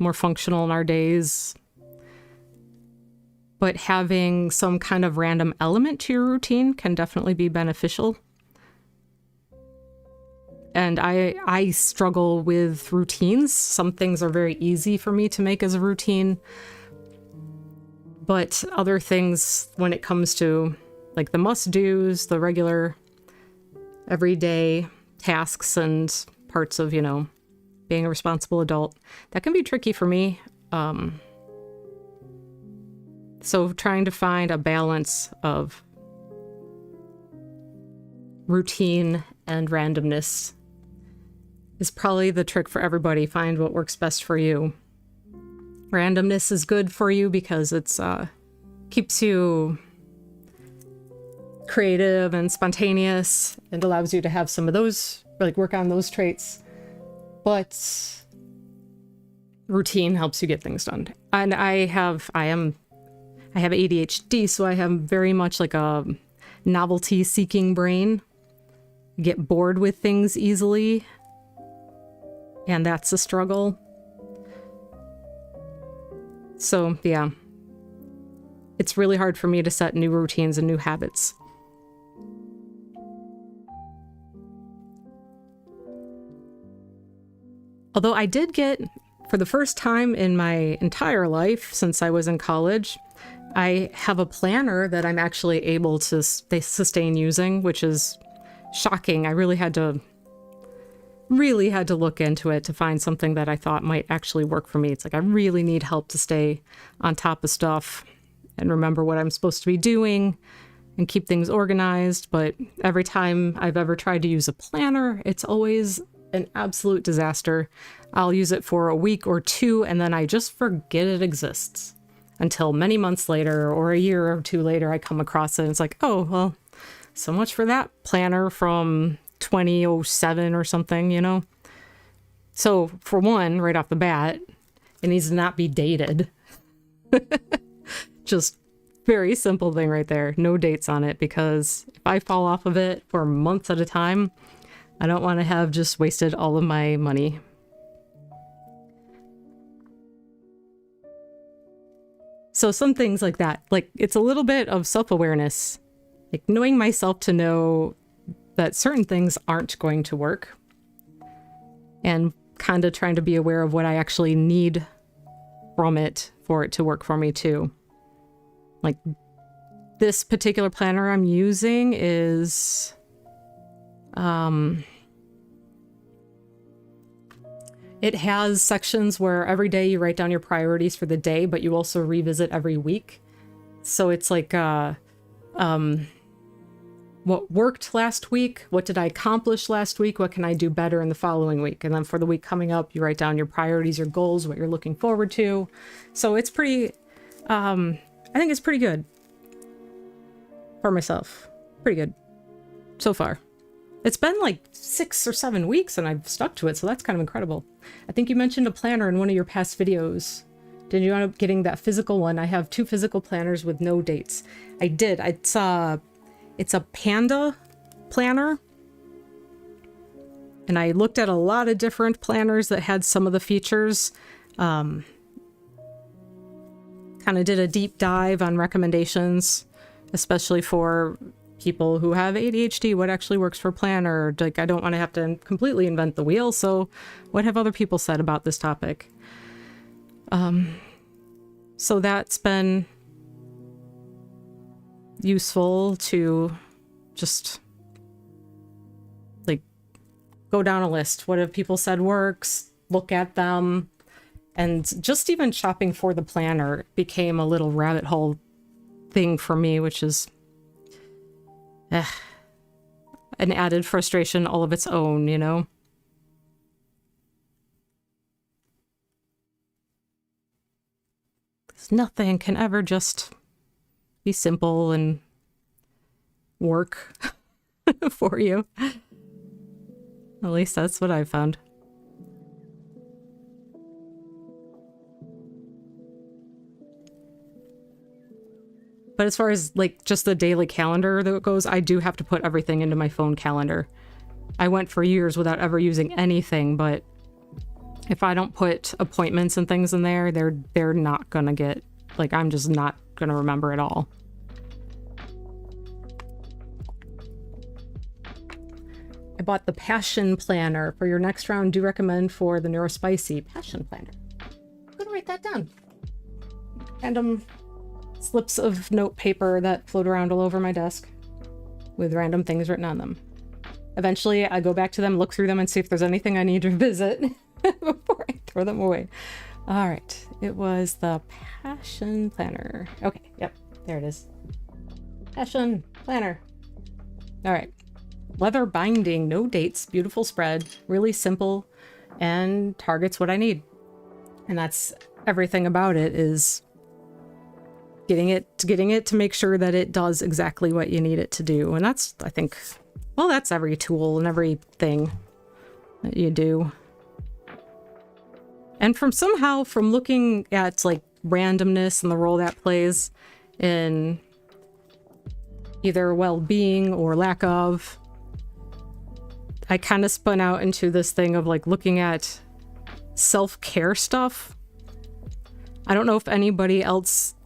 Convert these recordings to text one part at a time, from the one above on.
more functional in our days. But having some kind of random element to your routine can definitely be beneficial. And I struggle with routines. Some things are very easy for me to make as a routine. But other things, when it comes to like the must-dos, the regular everyday tasks and parts of, you know, being a responsible adult, that can be tricky for me. So trying to find a balance of routine and randomness is probably the trick for everybody. Find what works best for you. Randomness is good for you because it's keeps you creative and spontaneous and allows you to have some of those, like work on those traits. But routine helps you get things done. And I have ADHD, so I have very much like a novelty-seeking brain. I get bored with things easily, and that's a struggle. So, yeah. It's really hard for me to set new routines and new habits. Although I did get, for the first time in my entire life since I was in college, I have a planner that I'm actually able to sustain using, which is shocking. I really had to look into it to find something that I thought might actually work for me. It's like I really need help to stay on top of stuff and remember what I'm supposed to be doing and keep things organized. But every time I've ever tried to use a planner, it's always an absolute disaster. I'll use it for a week or two and then I just forget it exists until many months later or a year or two later I come across it and it's like, oh, well, so much for that planner from 2007 or something, you know? So for one, right off the bat, it needs to not be dated. Just very simple thing right there. No dates on it, because if I fall off of it for months at a time, I don't want to have just wasted all of my money. So some things like that, like it's a little bit of self-awareness, like knowing myself to know that certain things aren't going to work and kind of trying to be aware of what I actually need from it for it to work for me too. Like this particular planner I'm using is, it has sections where every day you write down your priorities for the day, but you also revisit every week. So it's like, what worked last week? What did I accomplish last week? What can I do better in the following week? And then for the week coming up, you write down your priorities, your goals, what you're looking forward to. So it's pretty, I think it's pretty good for myself. Pretty good so far. It's been like 6 or 7 weeks and I've stuck to it. So that's kind of incredible. I think you mentioned a planner in one of your past videos. Did you end up getting that physical one? I have 2 physical planners with no dates. I did. It's a Panda planner. And I looked at a lot of different planners that had some of the features. Kind of did a deep dive on recommendations, especially for people who have ADHD, what actually works for planner. Like, I don't want to have to completely invent the wheel. So what have other people said about this topic? So that's been useful to just like go down a list. What have people said works? Look at them. And just even shopping for the planner became a little rabbit hole thing for me, which is an added frustration all of its own, you know? Nothing can ever just be simple and work for you. At least that's what I've found. But as far as like just the daily calendar that goes, I do have to put everything into my phone calendar. I went for years without ever using anything but if I don't put appointments and things in there, they're not gonna get, like, I'm just not gonna remember at all. I bought the Passion Planner for your next round. Do recommend for the Neurospicy Passion Planner. I'm gonna write that down. Random slips of note paper that float around all over my desk with random things written on them. Eventually, I go back to them, look through them, and see if there's anything I need to revisit before I throw them away. All right, it was the Passion Planner. Okay, yep, there it is. Passion Planner. All right. Leather binding, no dates, beautiful spread, really simple, and targets what I need. And that's everything about it, is getting it to make sure that it does exactly what you need it to do. And that's, I think, well, that's every tool and everything that you do. And from looking at like randomness and the role that plays in either well-being or lack of, I kind of spun out into this thing of like looking at self-care stuff. I don't know if anybody else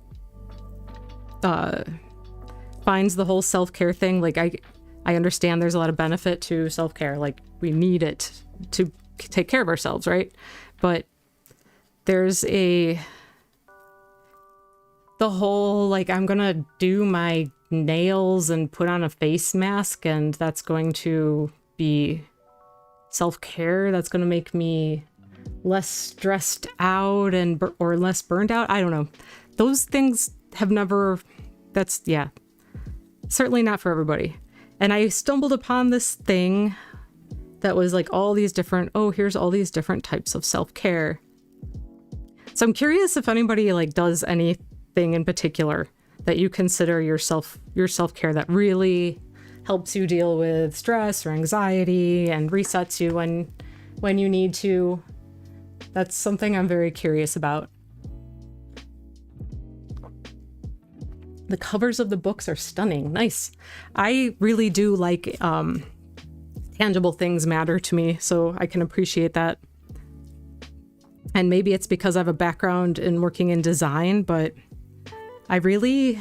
finds the whole self-care thing. Like I understand there's a lot of benefit to self-care. Like we need it to take care of ourselves, right? But there's the whole, like, I'm gonna do my nails and put on a face mask and that's going to be self-care. That's going to make me less stressed out or less burned out. I don't know. Those things have never, certainly not for everybody. And I stumbled upon this thing that was like all these different, here's all these different types of self-care. So I'm curious if anybody like does anything in particular that you consider your self-care that really helps you deal with stress or anxiety and resets you when you need to. That's something I'm very curious about. The covers of the books are stunning. Nice. I really do like tangible things matter to me, so I can appreciate that. And maybe it's because I have a background in working in design, but I really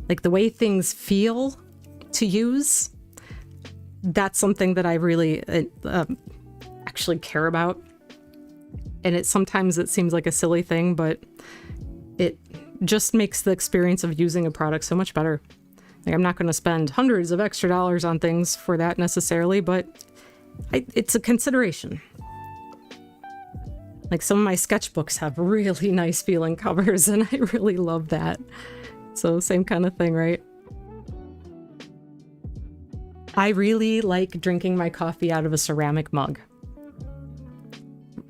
like the way things feel to use. That's something that I really actually care about. And sometimes it seems like a silly thing, but it just makes the experience of using a product so much better. Like, I'm not going to spend hundreds of extra dollars on things for that necessarily, but it's a consideration. Like some of my sketchbooks have really nice feeling covers, and I really love that. So same kind of thing, right? I really like drinking my coffee out of a ceramic mug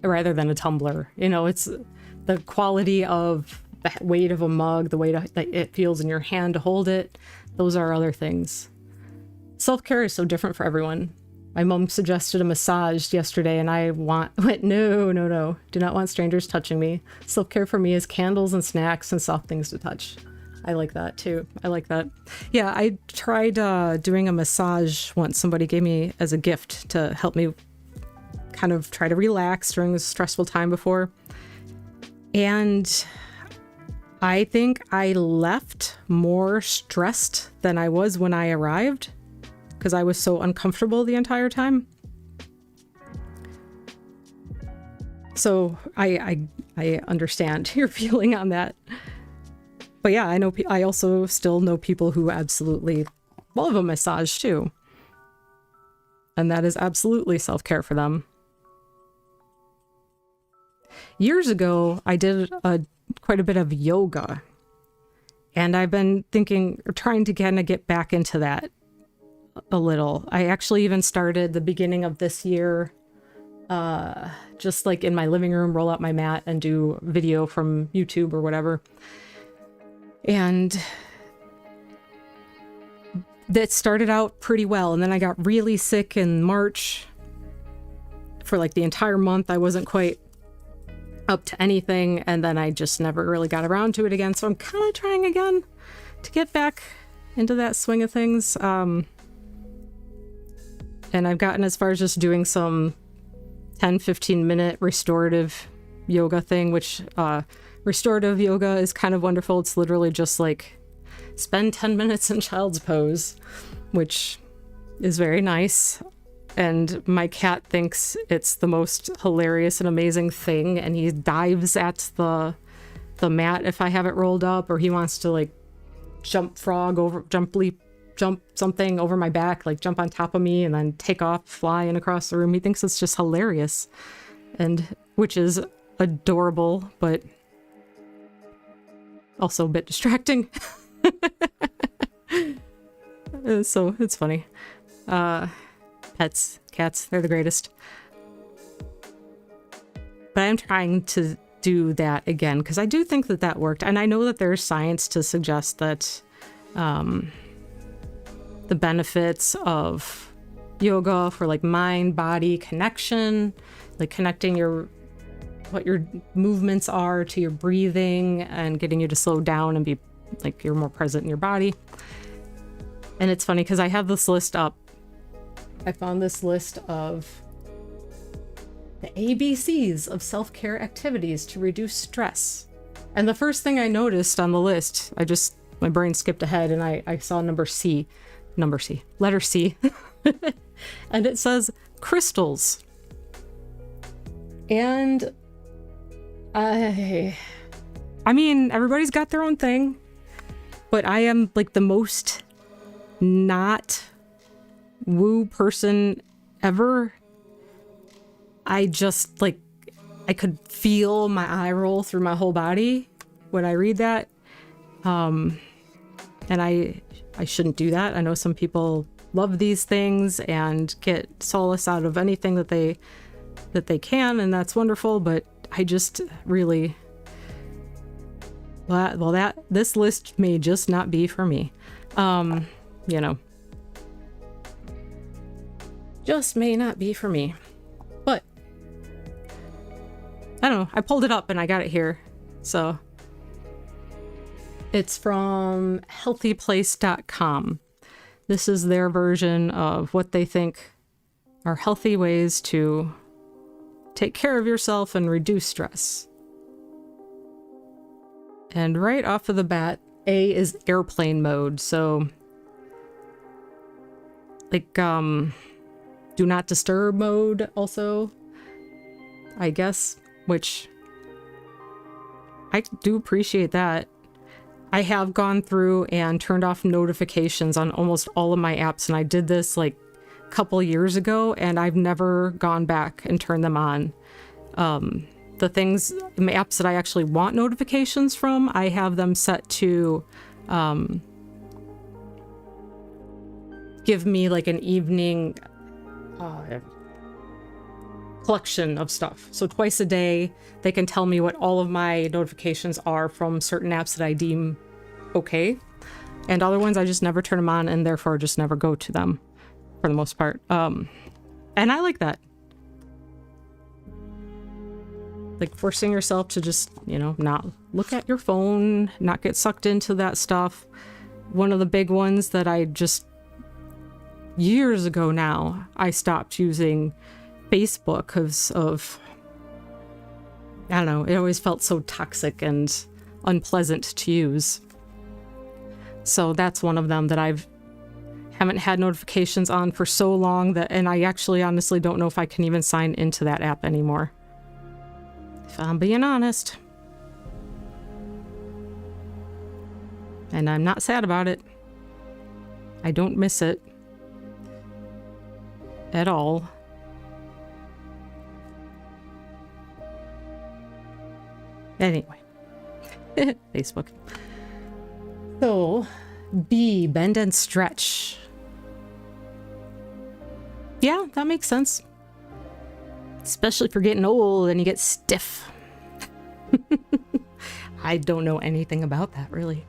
rather than a tumbler. You know, it's the quality of the weight of a mug, the way that it feels in your hand to hold it. Those are other things. Self-care is so different for everyone. My mom suggested a massage yesterday and I went, no. Do not want strangers touching me. Self-care for me is candles and snacks and soft things to touch. I like that too. I like that. Yeah, I tried doing a massage once. Somebody gave me as a gift to help me kind of try to relax during this stressful time before. And I think I left more stressed than I was when I arrived because I was so uncomfortable the entire time. So I understand your feeling on that. But yeah, I also still know people who absolutely love a massage too. And that is absolutely self-care for them. Years ago, I did quite a bit of yoga. And I've been trying to kind of get back into that a little. I actually even started the beginning of this year, just like in my living room, roll out my mat and do video from YouTube or whatever. And that started out pretty well. And then I got really sick in March. For like the entire month, I wasn't quite up to anything. And then I just never really got around to it again. So I'm kind of trying again to get back into that swing of things. And I've gotten as far as just doing some 10-15 minute restorative yoga thing, which restorative yoga is kind of wonderful. It's literally just like spend 10 minutes in child's pose, which is very nice. And my cat thinks it's the most hilarious and amazing thing, and he dives at the mat if I have it rolled up, or he wants to like jump frog over, jump leap, jump something over my back, like jump on top of me and then take off flying across the room. He thinks it's just hilarious, and which is adorable, but also a bit distracting. So it's funny. Pets, cats, they're the greatest. But I'm trying to do that again because I do think that worked. And I know that there's science to suggest that the benefits of yoga for like mind-body connection, like connecting what your movements are to your breathing and getting you to slow down and be like you're more present in your body. And it's funny because I have this list up. I found this list of the ABCs of self-care activities to reduce stress. And the first thing I noticed on the list, my brain skipped ahead and I saw letter C. And it says crystals. And I mean, everybody's got their own thing, but I am like the most not woo person ever. I just like, I could feel my eye roll through my whole body when I read that. And I shouldn't do that. I know some people love these things and get solace out of anything that they can, and that's wonderful, but I just really, this list may just not be for me. Just may not be for me. But I don't know. I pulled it up and I got it here. So it's from healthyplace.com. This is their version of what they think are healthy ways to take care of yourself and reduce stress. And right off of the bat, A is airplane mode. So like do not disturb mode also, I guess, which I do appreciate that. I have gone through and turned off notifications on almost all of my apps, and I did this like a couple years ago, and I've never gone back and turned them on. The apps that I actually want notifications from, I have them set to give me like an evening collection of stuff. So twice a day, they can tell me what all of my notifications are from certain apps that I deem okay. And other ones, I just never turn them on and therefore just never go to them for the most part. And I like that. Like forcing yourself to just, not look at your phone, not get sucked into that stuff. One of the big ones that I just, years ago now, I stopped using Facebook because of, I don't know, it always felt so toxic and unpleasant to use. So that's one of them that haven't had notifications on for so long and I actually honestly don't know if I can even sign into that app anymore. If I'm being honest. And I'm not sad about it. I don't miss it at all. Anyway, Facebook. So, B, bend and stretch. Yeah, that makes sense. Especially if you're getting old and you get stiff. I don't know anything about that, really.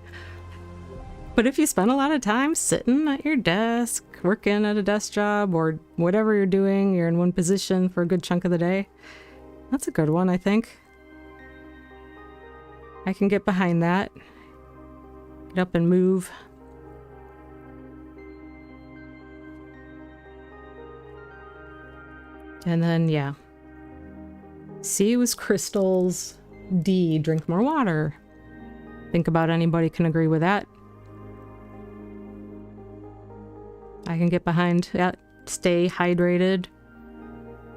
But if you spend a lot of time sitting at your desk, working at a desk job, or whatever you're doing, you're in one position for a good chunk of the day, that's a good one, I think. I can get behind that. Get up and move. And then, yeah, C was crystals. D, drink more water. Think about anybody can agree with that. I can get behind that. Stay hydrated.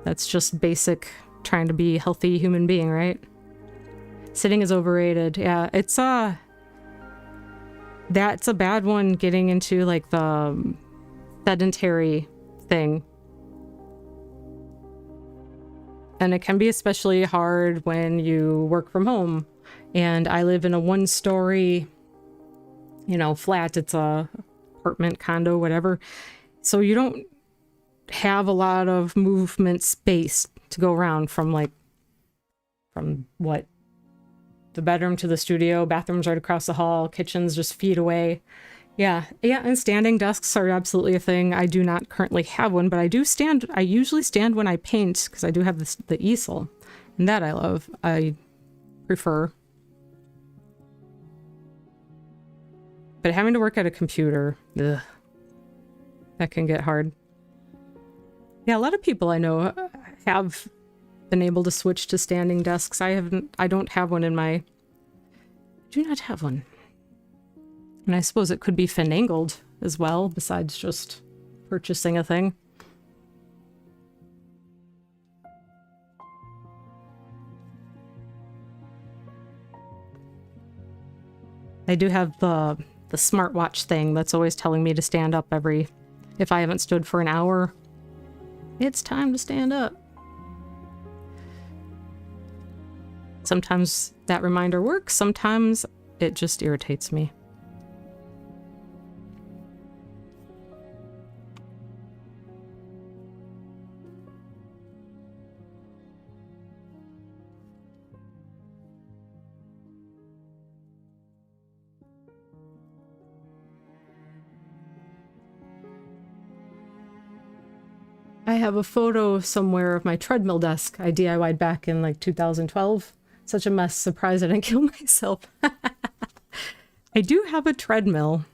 That's just basic trying to be a healthy human being, right? Sitting is overrated. Yeah, it's that's a bad one, getting into like the sedentary thing. And it can be especially hard when you work from home. And I live in a 1-story, you know, flat. It's a apartment, condo, whatever. So you don't have a lot of movement space to go around from what? The bedroom to the studio, bathroom's right across the hall, kitchen's just feet away. Yeah, and standing desks are absolutely a thing. I do not currently have one, but I do stand. I usually stand when I paint because I do have the easel, and that I love. I prefer. But having to work at a computer, ugh, that can get hard. Yeah, a lot of people I know have been able to switch to standing desks. I don't have one in my... do not have one. And I suppose it could be finagled as well, besides just purchasing a thing. I do have the smartwatch thing that's always telling me to stand up if I haven't stood for an hour. It's time to stand up. Sometimes that reminder works, sometimes it just irritates me. I have a photo somewhere of my treadmill desk I DIY'd back in like 2012. Such a mess. Surprised I didn't kill myself. I do have a treadmill.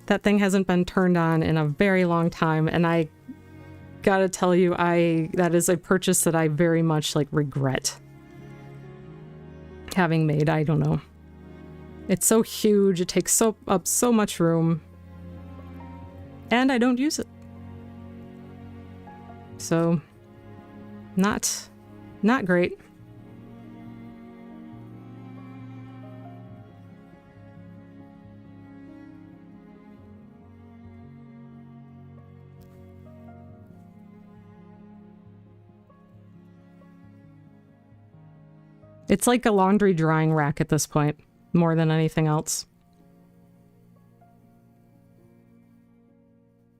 That thing hasn't been turned on in a very long time, and I gotta tell you, that is a purchase that I very much regret having made. I don't know. It's so huge. It takes up so much room, and I don't use it. So, not great. It's like a laundry drying rack at this point, more than anything else.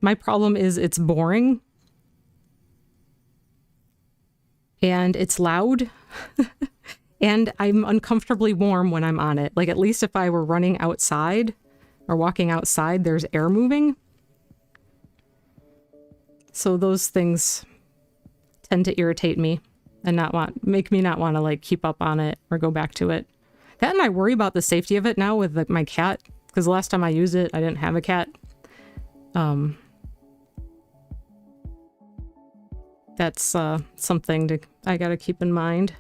My problem is it's boring. And it's loud. And I'm uncomfortably warm when I'm on it. Like, at least if I were running outside or walking outside, there's air moving. So those things tend to irritate me and make me not want to keep up on it or go back to it. That, and I worry about the safety of it now with my cat, because the last time I used it, I didn't have a cat. That's something I gotta keep in mind.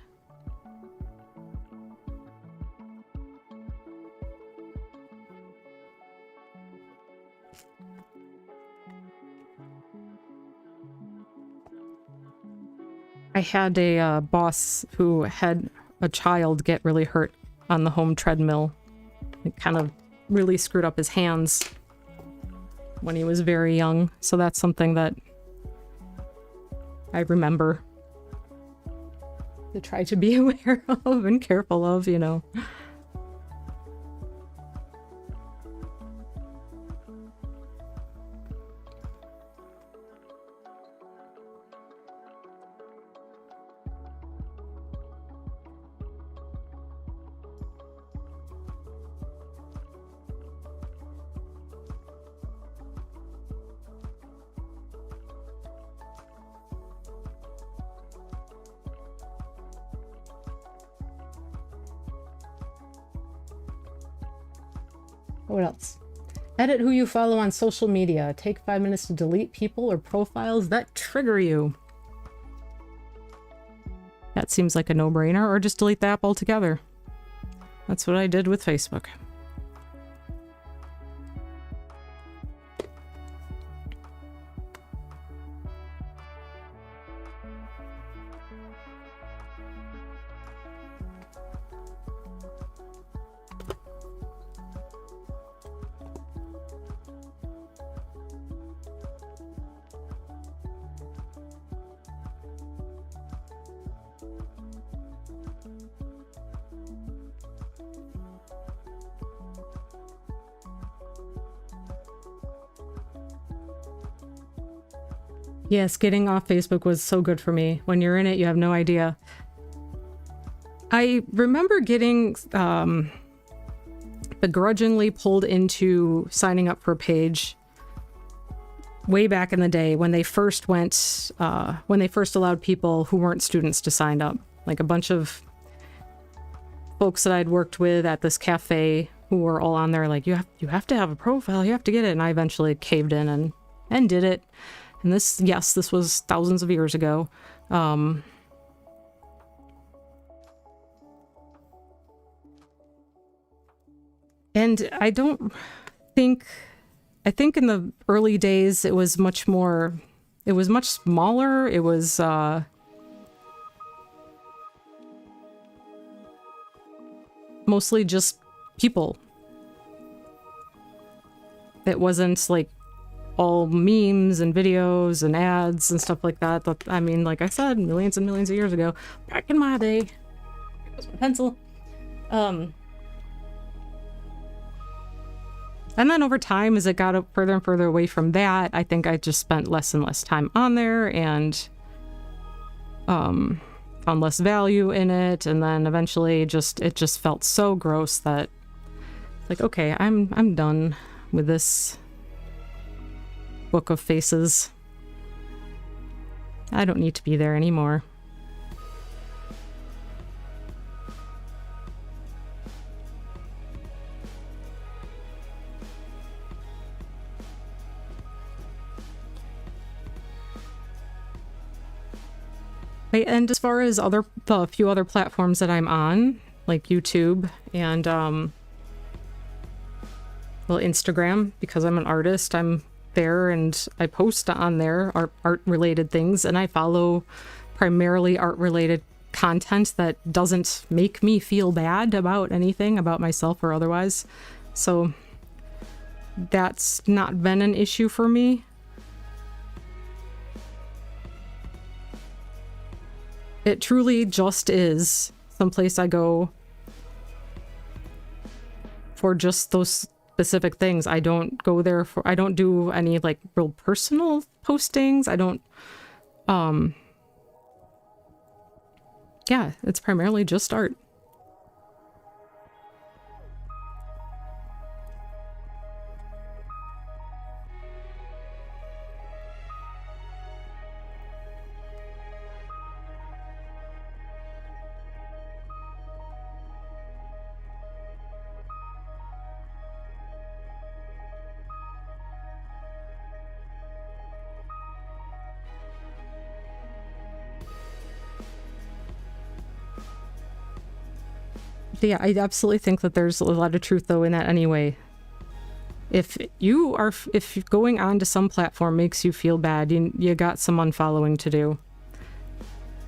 I had a boss who had a child get really hurt on the home treadmill. It kind of really screwed up his hands when he was very young. So that's something that I remember to try to be aware of and careful of, you know. What else? Edit who you follow on social media. Take 5 minutes to delete people or profiles that trigger you. That that seems like a no-brainer, or just delete the app altogether. That's what I did with Facebook. Yes, getting off Facebook was so good for me. When you're in it, you have no idea. I remember getting begrudgingly pulled into signing up for a page way back in the day when they first allowed people who weren't students to sign up. Like a bunch of folks that I'd worked with at this cafe who were all on there like, you have to have a profile, you have to get it. And I eventually caved in and did it. And this was thousands of years ago. And I think in the early days, it was much smaller. It was, mostly just people. It wasn't like all memes and videos and ads and stuff like that. I mean, like I said, millions and millions of years ago, back in my day. Here goes my pencil. And then over time, as it got up further and further away from that, I think I just spent less and less time on there and found less value in it. And then eventually it just felt so gross that like, okay, I'm done with this book of faces. I don't need to be there anymore. Right, and as far as the few other platforms that I'm on, like YouTube and Instagram, because I'm an artist, I'm there and I post on there art related things, and I follow primarily art related content that doesn't make me feel bad about anything about myself or otherwise. So that's not been an issue for me. It truly just is someplace I go for just those specific things. I don't go there I don't do any like real personal postings. I don't, yeah, it's primarily just art. Yeah, I absolutely think that there's a lot of truth though in that anyway. If going on to some platform makes you feel bad, you got some unfollowing to do.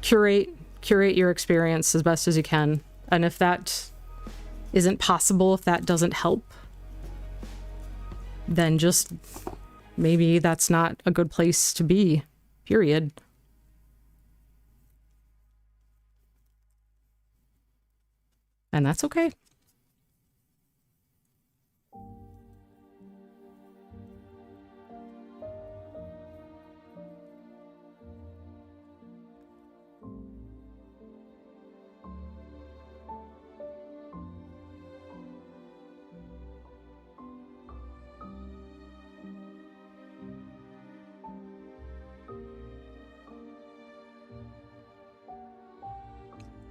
Curate your experience as best as you can. And if that isn't possible, if that doesn't help, then just maybe that's not a good place to be, period. And that's okay.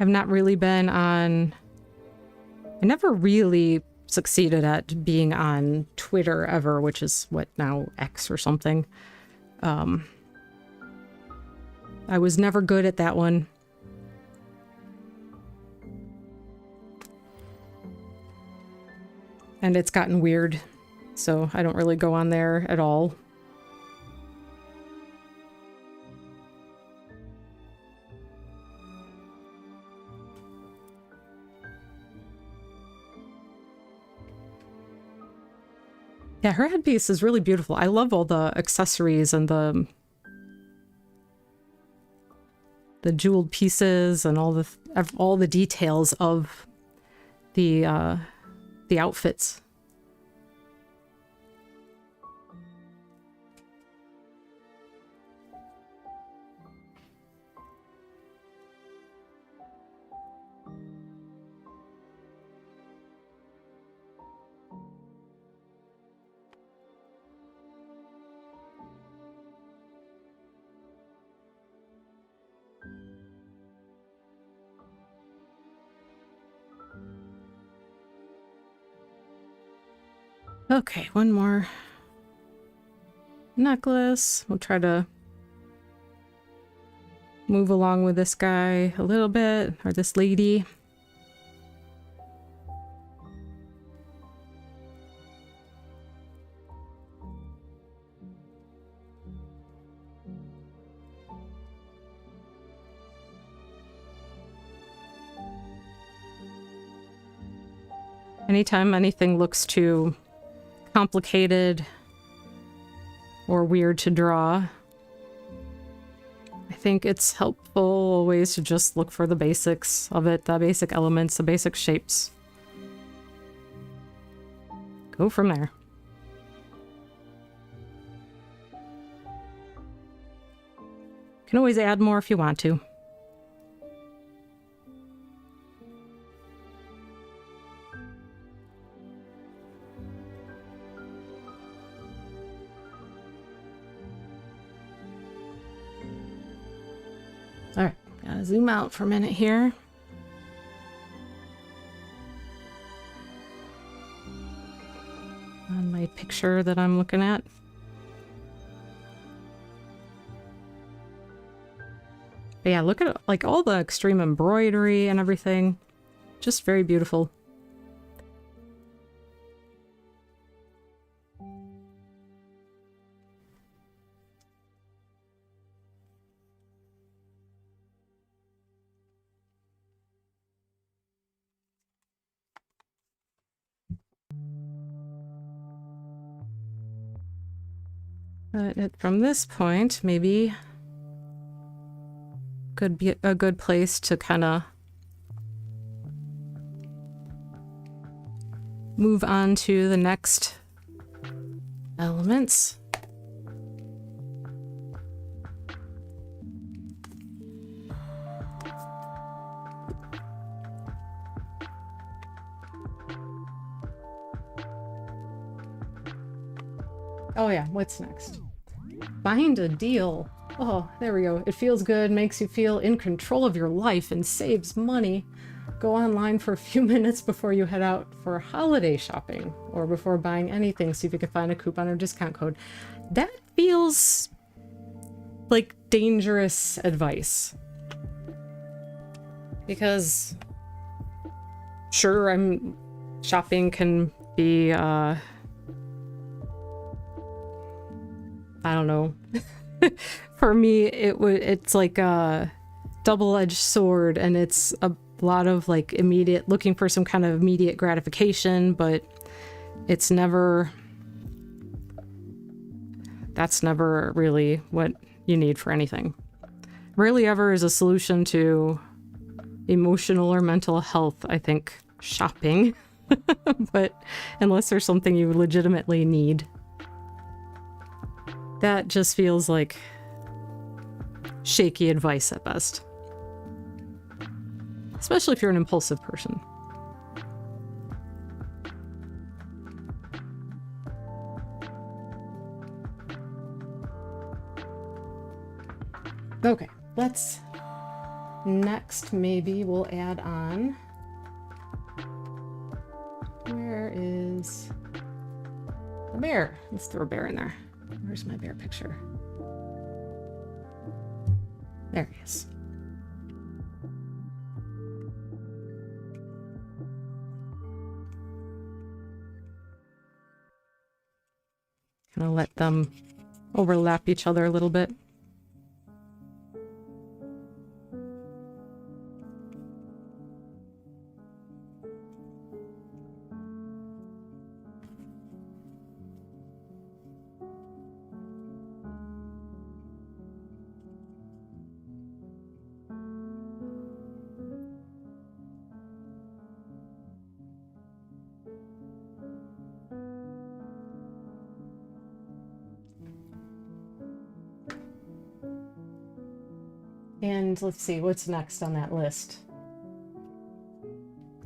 I've not really been on... I never really succeeded at being on Twitter ever, which is what now, X or something. I was never good at that one. and it's gotten weird, so I don't really go on there at all. Yeah, her headpiece is really beautiful. I love all the accessories and the jeweled pieces and all the details of the outfits. Okay, one more necklace. We'll try to move along with this guy a little bit, or this lady. Anytime anything looks too complicated or weird to draw, I think it's helpful always to just look for the basics of it, the basic elements, the basic shapes. Go from there. You can always add more if you want to. All right, gotta zoom out for a minute here. On my picture that I'm looking at. But yeah, look at like all the extreme embroidery and everything. Just very beautiful. But from this point, maybe could be a good place to kind of move on to the next elements. Oh yeah, what's next? Find a deal. Oh, there we go. It feels good, makes you feel in control of your life, and saves money. Go online for a few minutes before you head out for holiday shopping or before buying anything. See if you can find a coupon or discount code. That feels like dangerous advice. Because sure, shopping can be I don't know. For me, it's like a double-edged sword, and it's a lot of like looking for some kind of immediate gratification, but that's never really what you need for anything. Rarely ever is a solution to emotional or mental health, I think, shopping. But unless there's something you legitimately need. That just feels like shaky advice at best. Especially if you're an impulsive person. Okay, next maybe we'll add on. Where is the bear? Let's throw a bear in there. Where's my bear picture? There he is. Kind of let them overlap each other a little bit. And let's see, what's next on that list?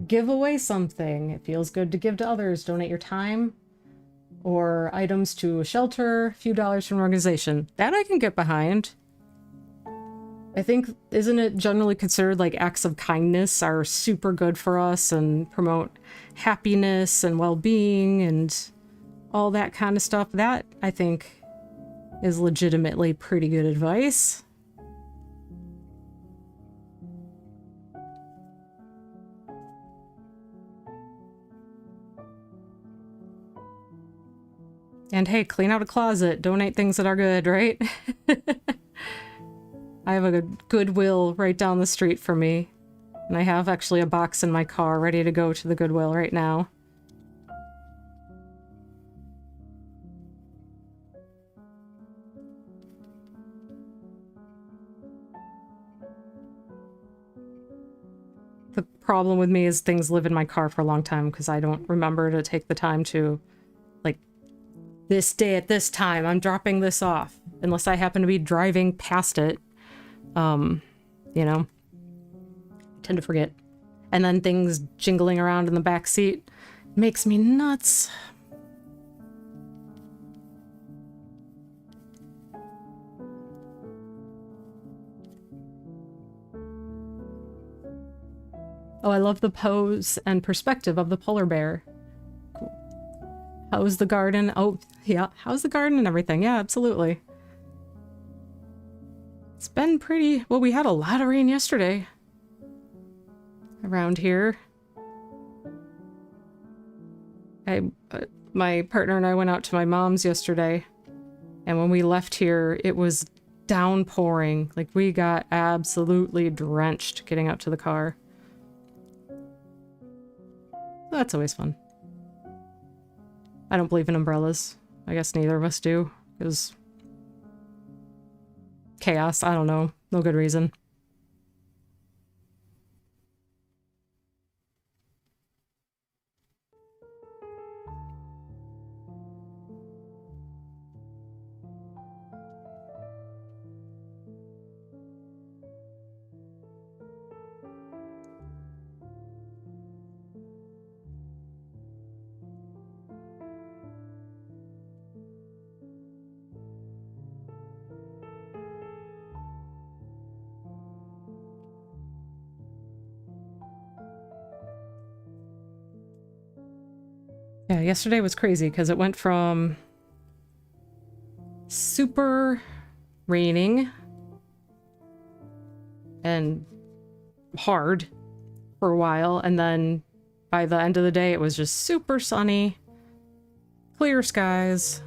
Give away something. It feels good to give to others. Donate your time or items to a shelter, a few dollars from an organization. That I can get behind. I think, isn't it generally considered like acts of kindness are super good for us and promote happiness and well-being and all that kind of stuff? That, I think, is legitimately pretty good advice. And hey, clean out a closet, donate things that are good, right? I have a Goodwill right down the street from me. And I have actually a box in my car ready to go to the Goodwill right now. The problem with me is things live in my car for a long time because I don't remember to take the time to, like, this day at this time, I'm dropping this off. Unless I happen to be driving past it. You know, I tend to forget. And then things jingling around in the back seat makes me nuts. Oh, I love the pose and perspective of the polar bear. Cool. How's the garden? Oh, yeah. How's the garden and everything? Yeah, absolutely. It's been pretty... Well, we had a lot of rain yesterday around here. My partner and I went out to my mom's yesterday, and when we left here, it was downpouring. Like, we got absolutely drenched getting out to the car. That's always fun. I don't believe in umbrellas. I guess neither of us do, because... chaos, I don't know. No good reason. Yeah, yesterday was crazy because it went from super raining and hard for a while, and then by the end of the day it was just super sunny, clear skies,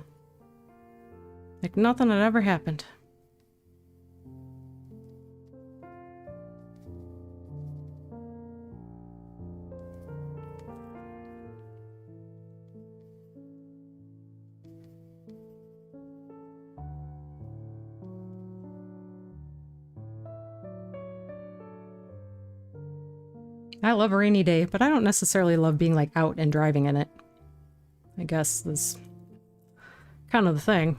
like nothing had ever happened. I love a rainy day, but I don't necessarily love being like out and driving in it. I guess that's kind of the thing.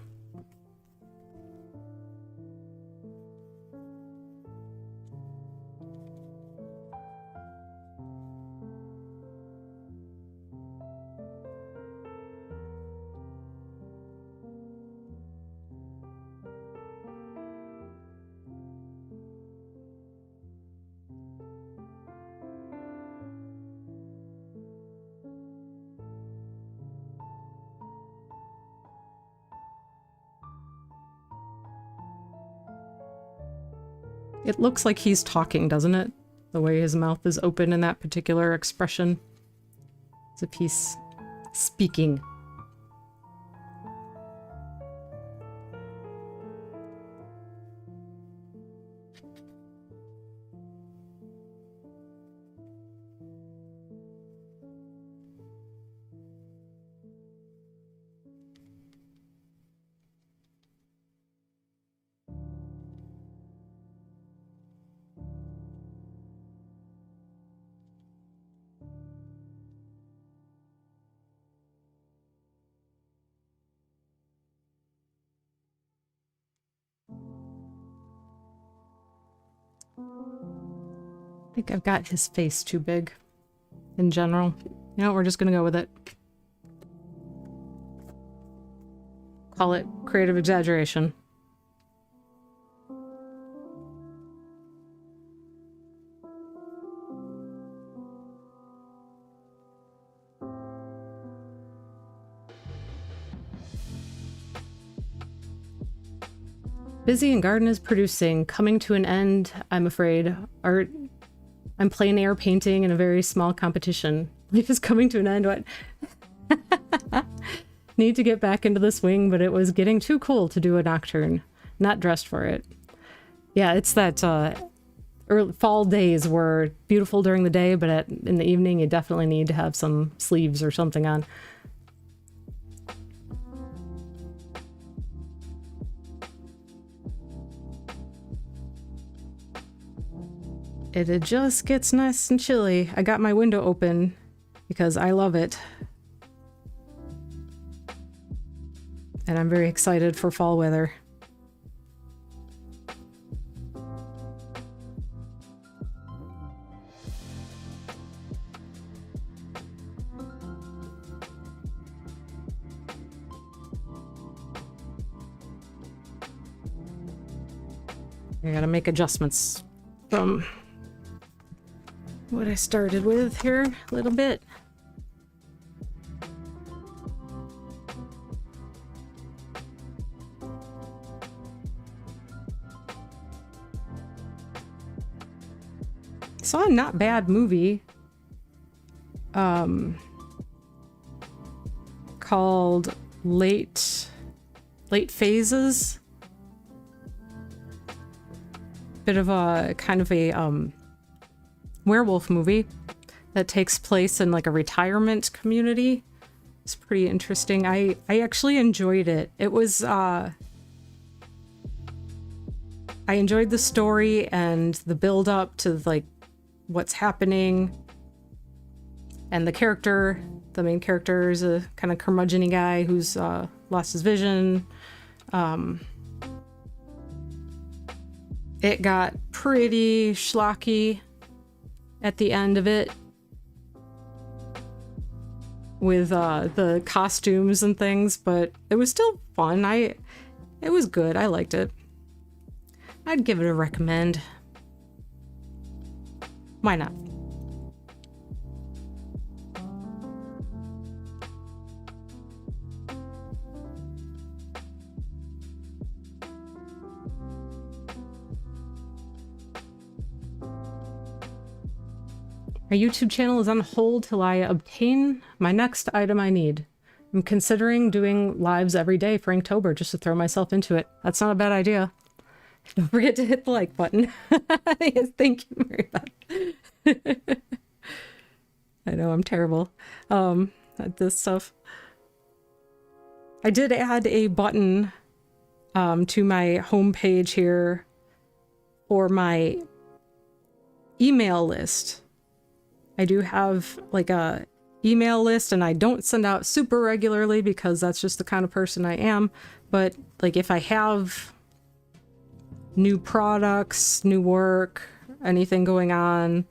It looks like he's talking, doesn't it? The way his mouth is open in that particular expression. As if he's speaking. I think I've got his face too big in general. You know, we're just gonna go with it. Call it creative exaggeration. Busy and garden is producing, coming to an end, I'm afraid. Art, I'm plein air painting in a very small competition. Life is coming to an end. What? Need to get back into the swing, but it was getting too cool to do a nocturne. Not dressed for it. Yeah, it's that early fall days were beautiful during the day, but in the evening you definitely need to have some sleeves or something on. It just gets nice and chilly. I got my window open because I love it. And I'm very excited for fall weather. I gotta make adjustments from what I started with here a little bit. Saw a not bad movie called Late Phases. Bit of a kind of a werewolf movie that takes place in like a retirement community. It's pretty interesting. I actually enjoyed it. It was I enjoyed the story and the build up to like what's happening, and the main character is a kind of curmudgeon-y guy who's lost his vision. It got pretty schlocky at the end of it with the costumes and things, but it was still fun. It was good. I liked it. I'd give it a recommend. Why not? My YouTube channel is on hold till I obtain my next item I need. I'm considering doing lives every day for Inktober just to throw myself into it. That's not a bad idea. Don't forget to hit the like button. Yes, thank you very much. I know I'm terrible at this stuff. I did add a button to my homepage here for my email list. I do have like a email list, and I don't send out super regularly because that's just the kind of person I am. But like if I have new products, new work, anything going on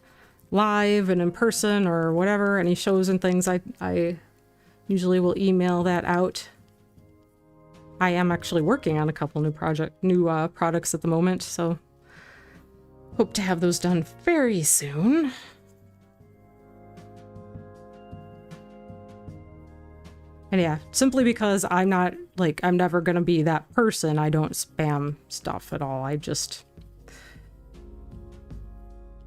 live and in person or whatever, any shows and things, I usually will email that out. I am actually working on a couple new products at the moment, so hope to have those done very soon. And yeah, simply because I'm not, like, I'm never gonna be that person. I don't spam stuff at all.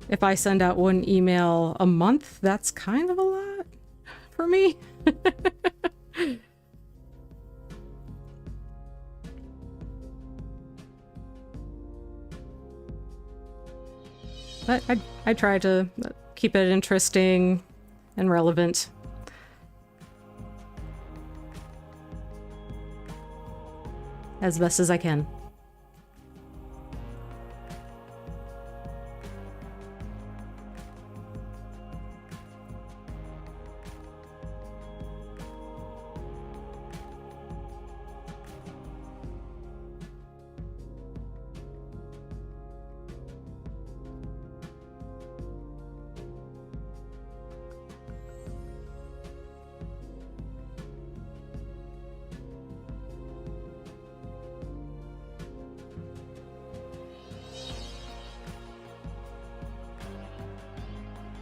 If I send out one email a month, that's kind of a lot for me. But I try to keep it interesting and relevant. As best as I can.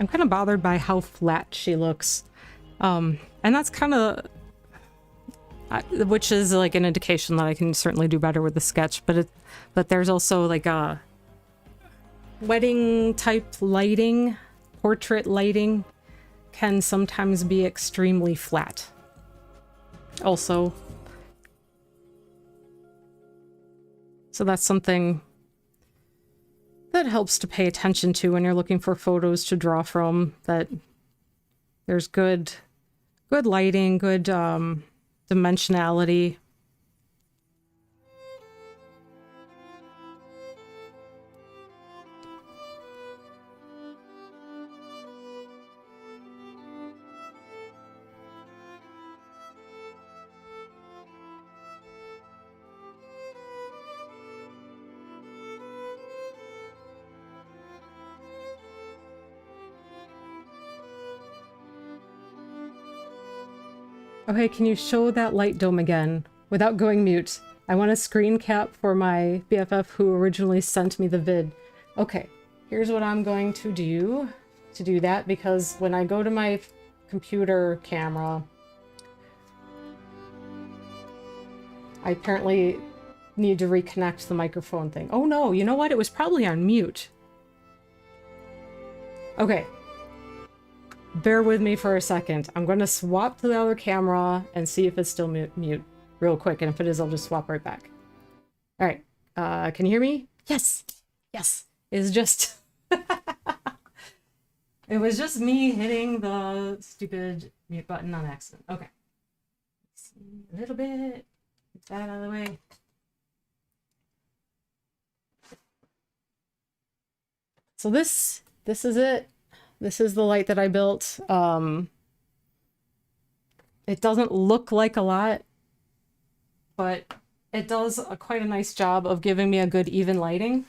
I'm kind of bothered by how flat she looks. And that's kind of, which is like an indication that I can certainly do better with the sketch, but there's also like a wedding type lighting, portrait lighting can sometimes be extremely flat. Also, so that's something that helps to pay attention to when you're looking for photos to draw from, that there's good lighting, good dimensionality. Okay, can you show that light dome again without going mute? I want a screen cap for my BFF who originally sent me the vid. Okay, here's what I'm going to do that, because when I go to my computer camera, I apparently need to reconnect the microphone thing. Oh no, you know what? It was probably on mute. Okay. Bear with me for a second. I'm going to swap to the other camera and see if it's still mute real quick. And if it is, I'll just swap right back. All right. Can you hear me? Yes. Yes. It's just... It was just me hitting the stupid mute button on accident. Okay. Let's see a little bit. Get that out of the way. So this is it. This is the light that I built. It doesn't look like a lot, but it does quite a nice job of giving me a good even lighting.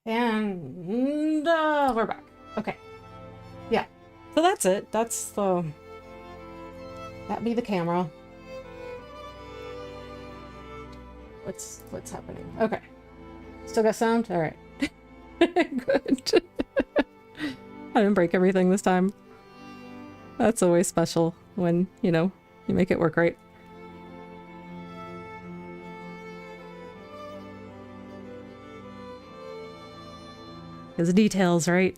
And we're back. Okay. Yeah. So that's it. That'd be the camera. What's happening? Okay. Still got sound? All right. Good. I didn't break everything this time. That's always special when, you know, you make it work right. Because details, right?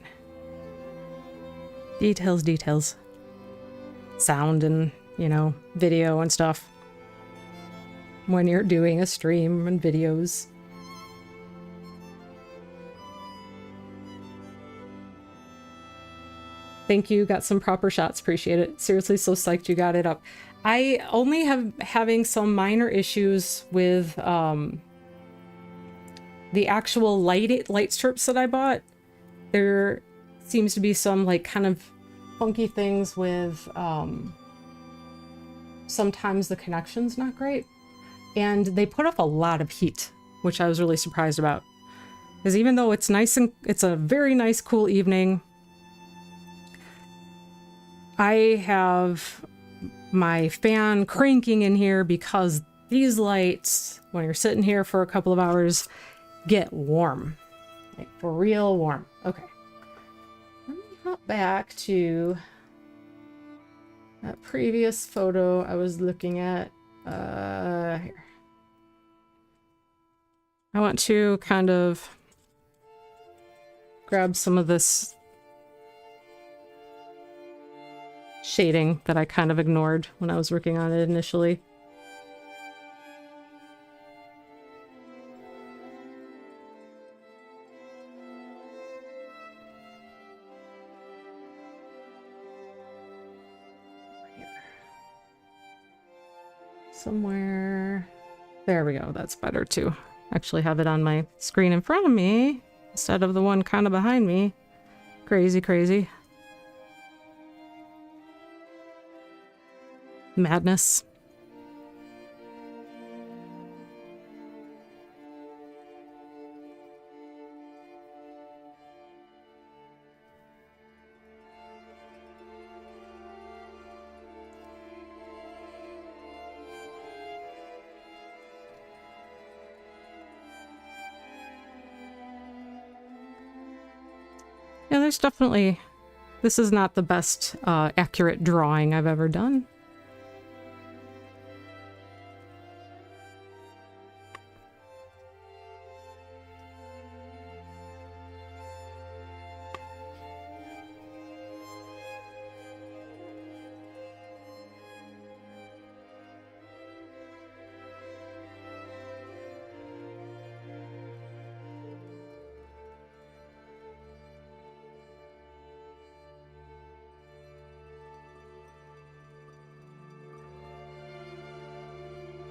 Details. Sound and, you know, video and stuff. When you're doing a stream and videos. Thank you. Got some proper shots. Appreciate it. Seriously, so psyched you got it up. I only having some minor issues with the actual light strips that I bought. There seems to be some like kind of funky things with sometimes the connection's not great. And they put off a lot of heat, which I was really surprised about. Because even though it's nice and it's a very nice cool evening, I have my fan cranking in here because these lights, when you're sitting here for a couple of hours, get warm. Like for real warm. Okay. Let me hop back to that previous photo I was looking at. Here. I want to kind of grab some of this shading that I kind of ignored when I was working on it initially. Here. Somewhere. There we go. That's better too. Actually have it on my screen in front of me instead of the one kind of behind me. Crazy. Madness. Yeah, there's definitely... This is not the best accurate drawing I've ever done.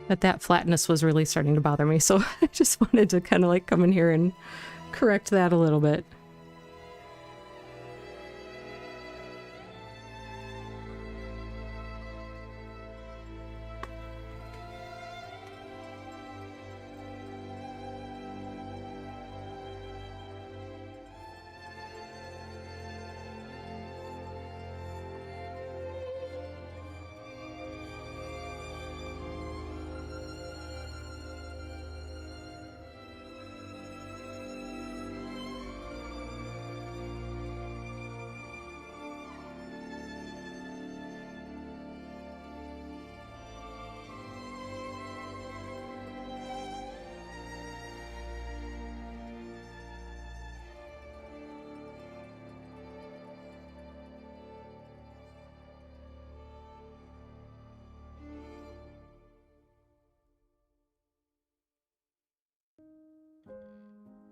But that flatness was really starting to bother me, so I just wanted to kind of like come in here and correct that a little bit.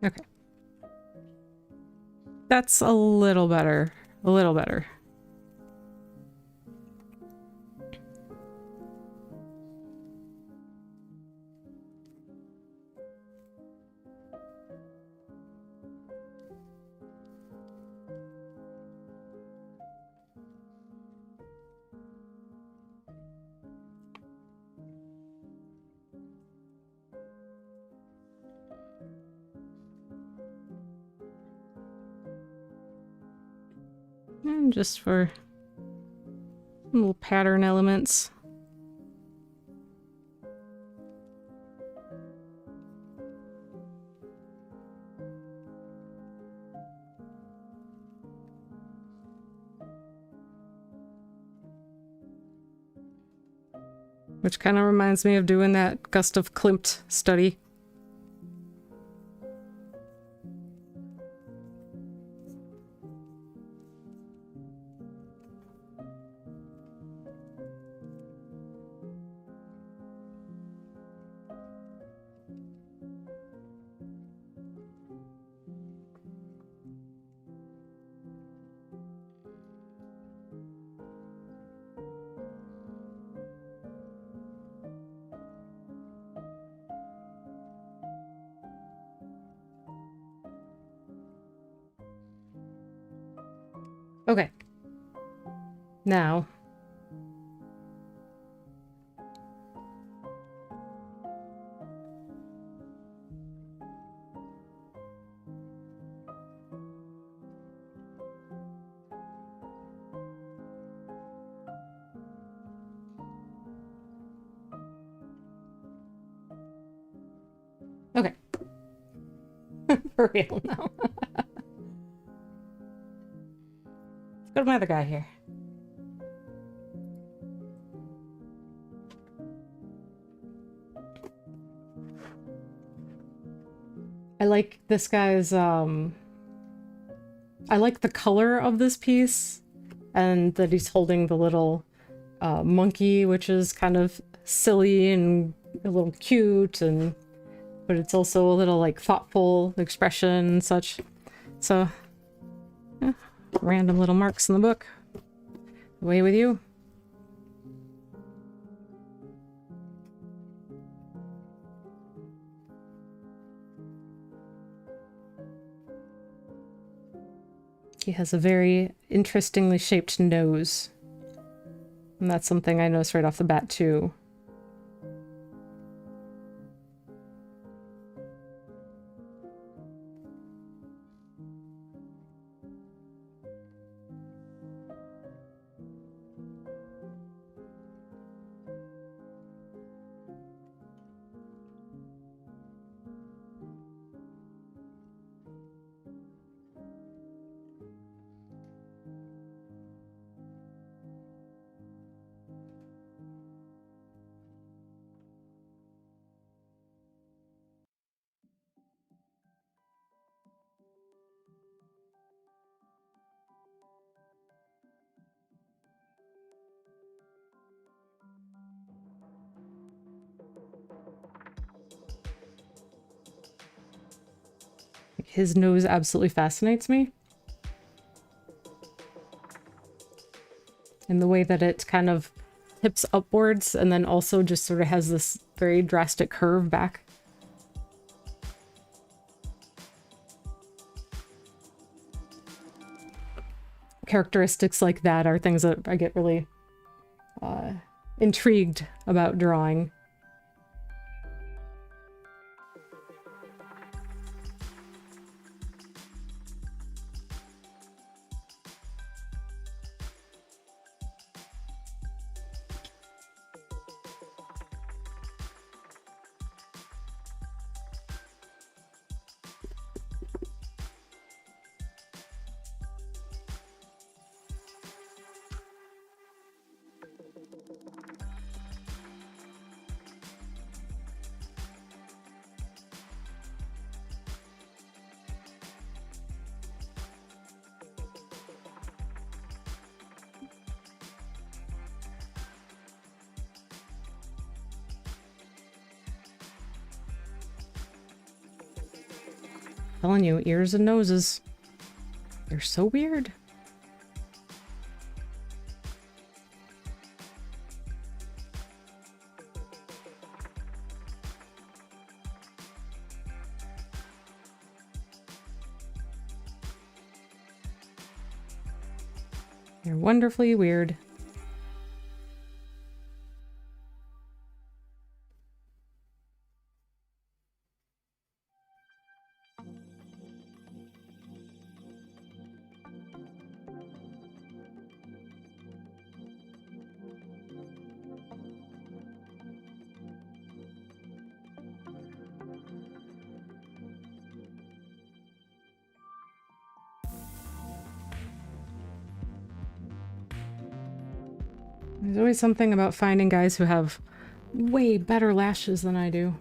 Okay. That's a little better. A little better. And just for little pattern elements. Which kind of reminds me of doing that Gustav Klimt study. Okay. Now. Okay. For real now. Let's go to my other guy here. I like this guy's, I like the color of this piece, and that he's holding the little monkey, which is kind of silly and a little cute, and but it's also a little like thoughtful expression and such. So, yeah, random little marks in the book. Away with you. He has a very interestingly shaped nose. And that's something I noticed right off the bat too. his nose absolutely fascinates me. And the way that it kind of tips upwards and then also just sort of has this very drastic curve back. Characteristics like that are things that I get really intrigued about drawing. Telling you, ears and noses. They're so weird. They're wonderfully weird. There's always something about finding guys who have way better lashes than I do.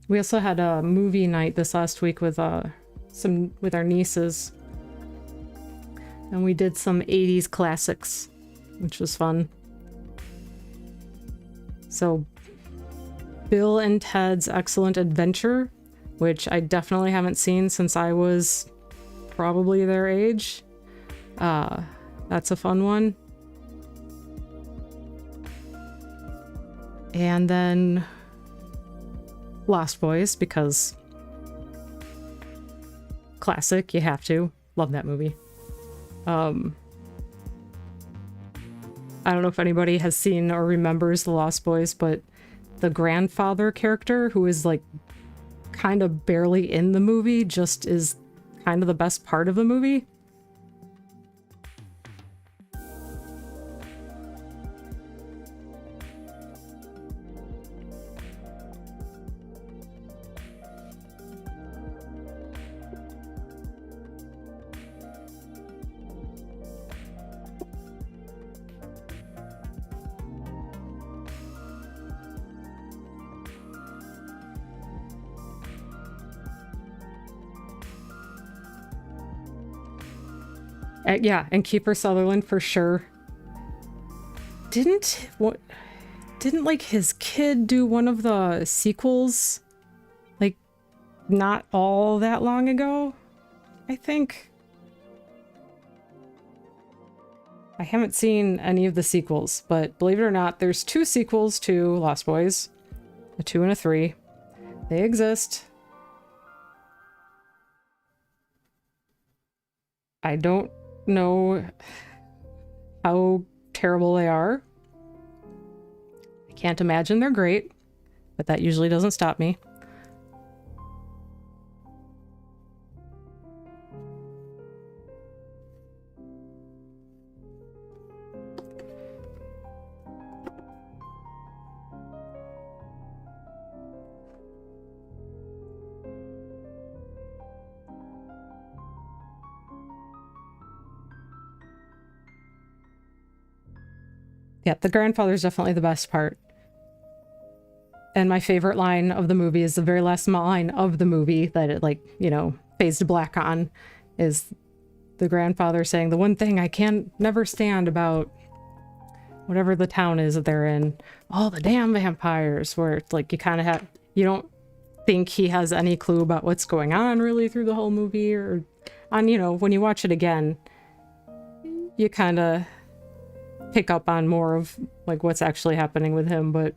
We also had a movie night this last week with our nieces. And we did some 80s classics, which was fun. So Bill and Ted's Excellent Adventure, which I definitely haven't seen since I was probably their age. That's a fun one. And then Lost Boys, because classic, you have to. Love that movie. I don't know if anybody has seen or remembers The Lost Boys, but the grandfather character, who is like kind of barely in the movie, just is kind of the best part of the movie. Yeah, and Kiefer Sutherland for sure. Didn't like his kid do one of the sequels like not all that long ago? I think. I haven't seen any of the sequels, but believe it or not, there's 2 sequels to Lost Boys. A 2 and a 3. They exist. I don't know how terrible they are. I can't imagine they're great, but that usually doesn't stop me. Yeah, the grandfather's definitely the best part. And my favorite line of the movie is the very last line of the movie that it, like, you know, fades to black on, is the grandfather saying, the one thing I can't never stand about whatever the town is that they're in, all the damn vampires, where it's like you don't think he has any clue about what's going on really through the whole movie, or on, you know, when you watch it again, you kind of pick up on more of like what's actually happening with him, but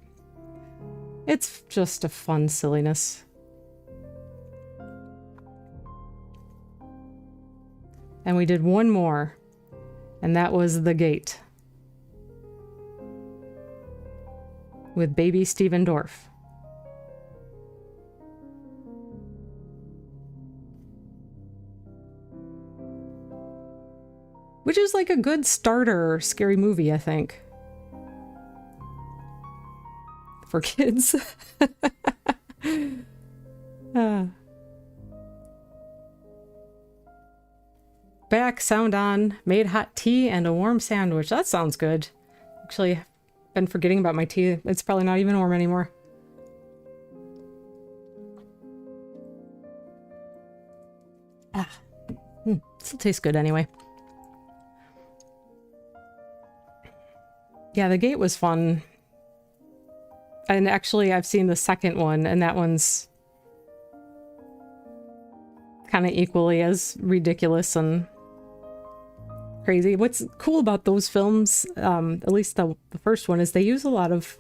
it's just a fun silliness. And we did one more, and that was The Gate with baby Stephen Dorff. Which is like a good starter scary movie, I think. For kids. Back, sound on, made hot tea and a warm sandwich. That sounds good. Actually, I've been forgetting about my tea. It's probably not even warm anymore. Still tastes good anyway. Yeah, The Gate was fun. And actually, I've seen the second one, and that one's kind of equally as ridiculous and crazy. What's cool about those films, at least the first one, is they use a lot of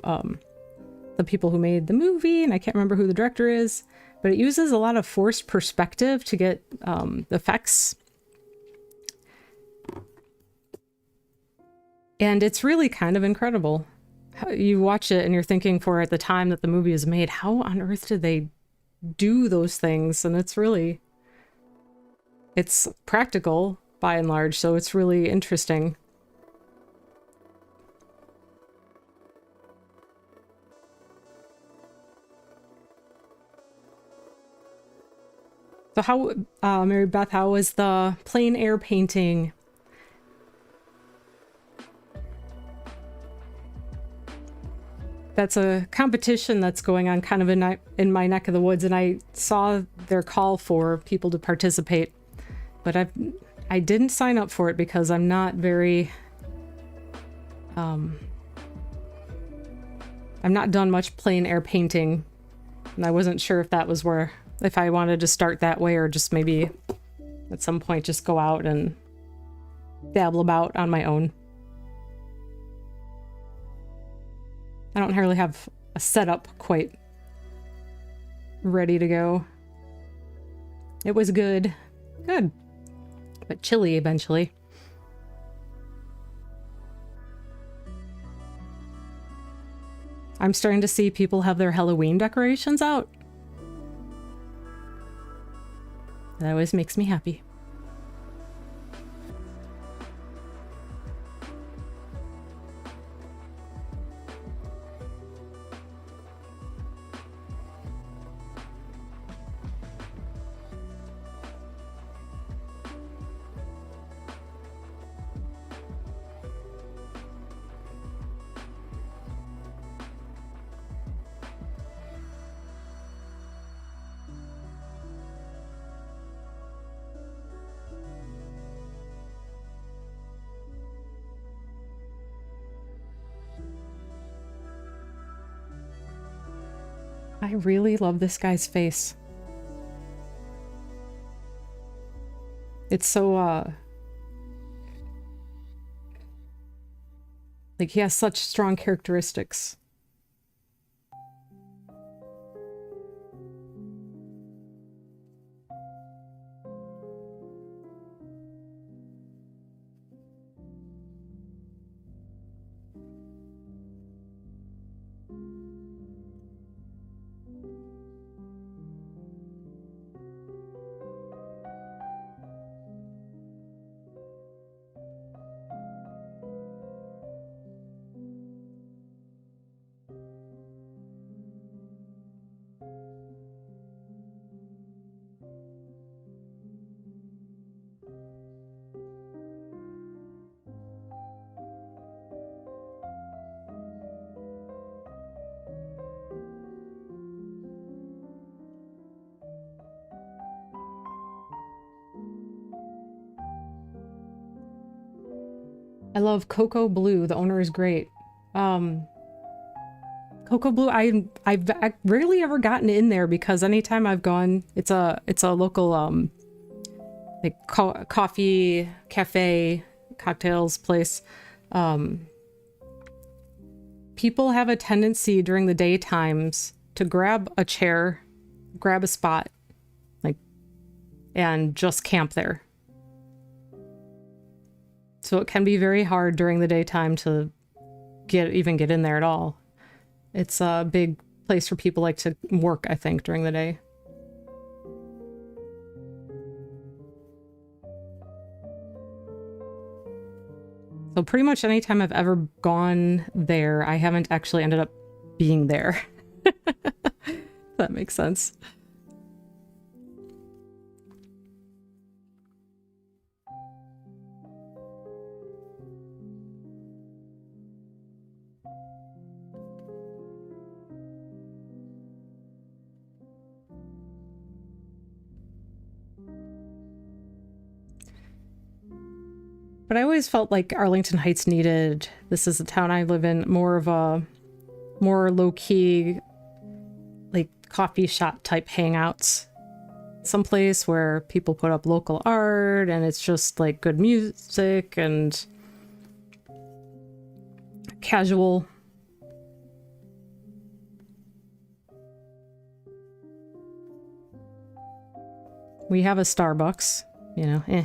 the people who made the movie, and I can't remember who the director is, but it uses a lot of forced perspective to get effects. And it's really kind of incredible. You watch it and you're thinking, for at the time that the movie was made, how on earth did they do those things? And it's practical by and large, so it's really interesting. So how, Mary Beth, how was the plein air painting? That's a competition that's going on kind of in my neck of the woods, and I saw their call for people to participate, but I didn't sign up for it because I'm not very I'm not done much plein air painting, and I wasn't sure if I wanted to start that way, or just maybe at some point just go out and dabble about on my own. I don't really have a setup quite ready to go. It was good, but chilly eventually. I'm starting to see people have their Halloween decorations out. That always makes me happy. I really love this guy's face. It's so, like, he has such strong characteristics. I love Cocoa Blue. The owner is great. Cocoa Blue, I've rarely ever gotten in there because anytime I've gone, it's a local like coffee cafe cocktails place. People have a tendency during the daytimes to grab a chair, grab a spot, like, and just camp there. So it can be very hard during the daytime to even get in there at all. It's a big place where people like to work, I think, during the day. So pretty much anytime I've ever gone there, I haven't actually ended up being there. That makes sense. But I always felt like Arlington Heights needed, this is the town I live in, more of a more low-key, like coffee shop type hangouts. Someplace where people put up local art and it's just like good music and casual. We have a Starbucks, you know, eh.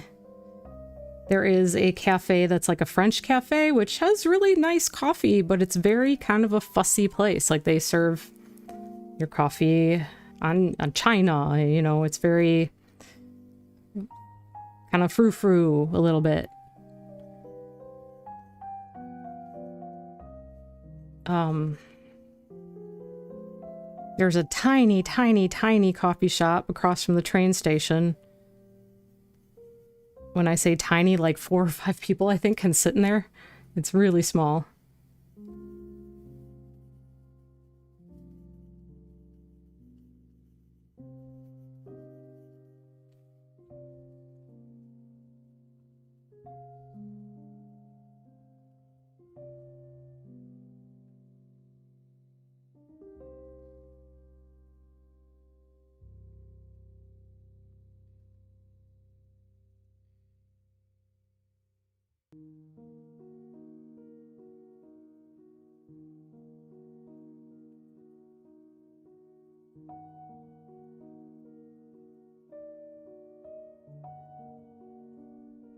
There is a cafe that's like a French cafe, which has really nice coffee, but it's very kind of a fussy place. Like they serve your coffee on china, you know, it's very kind of frou-frou a little bit. There's a tiny, tiny, tiny coffee shop across from the train station. When I say tiny, like 4 or 5 people, I think, can sit in there. It's really small.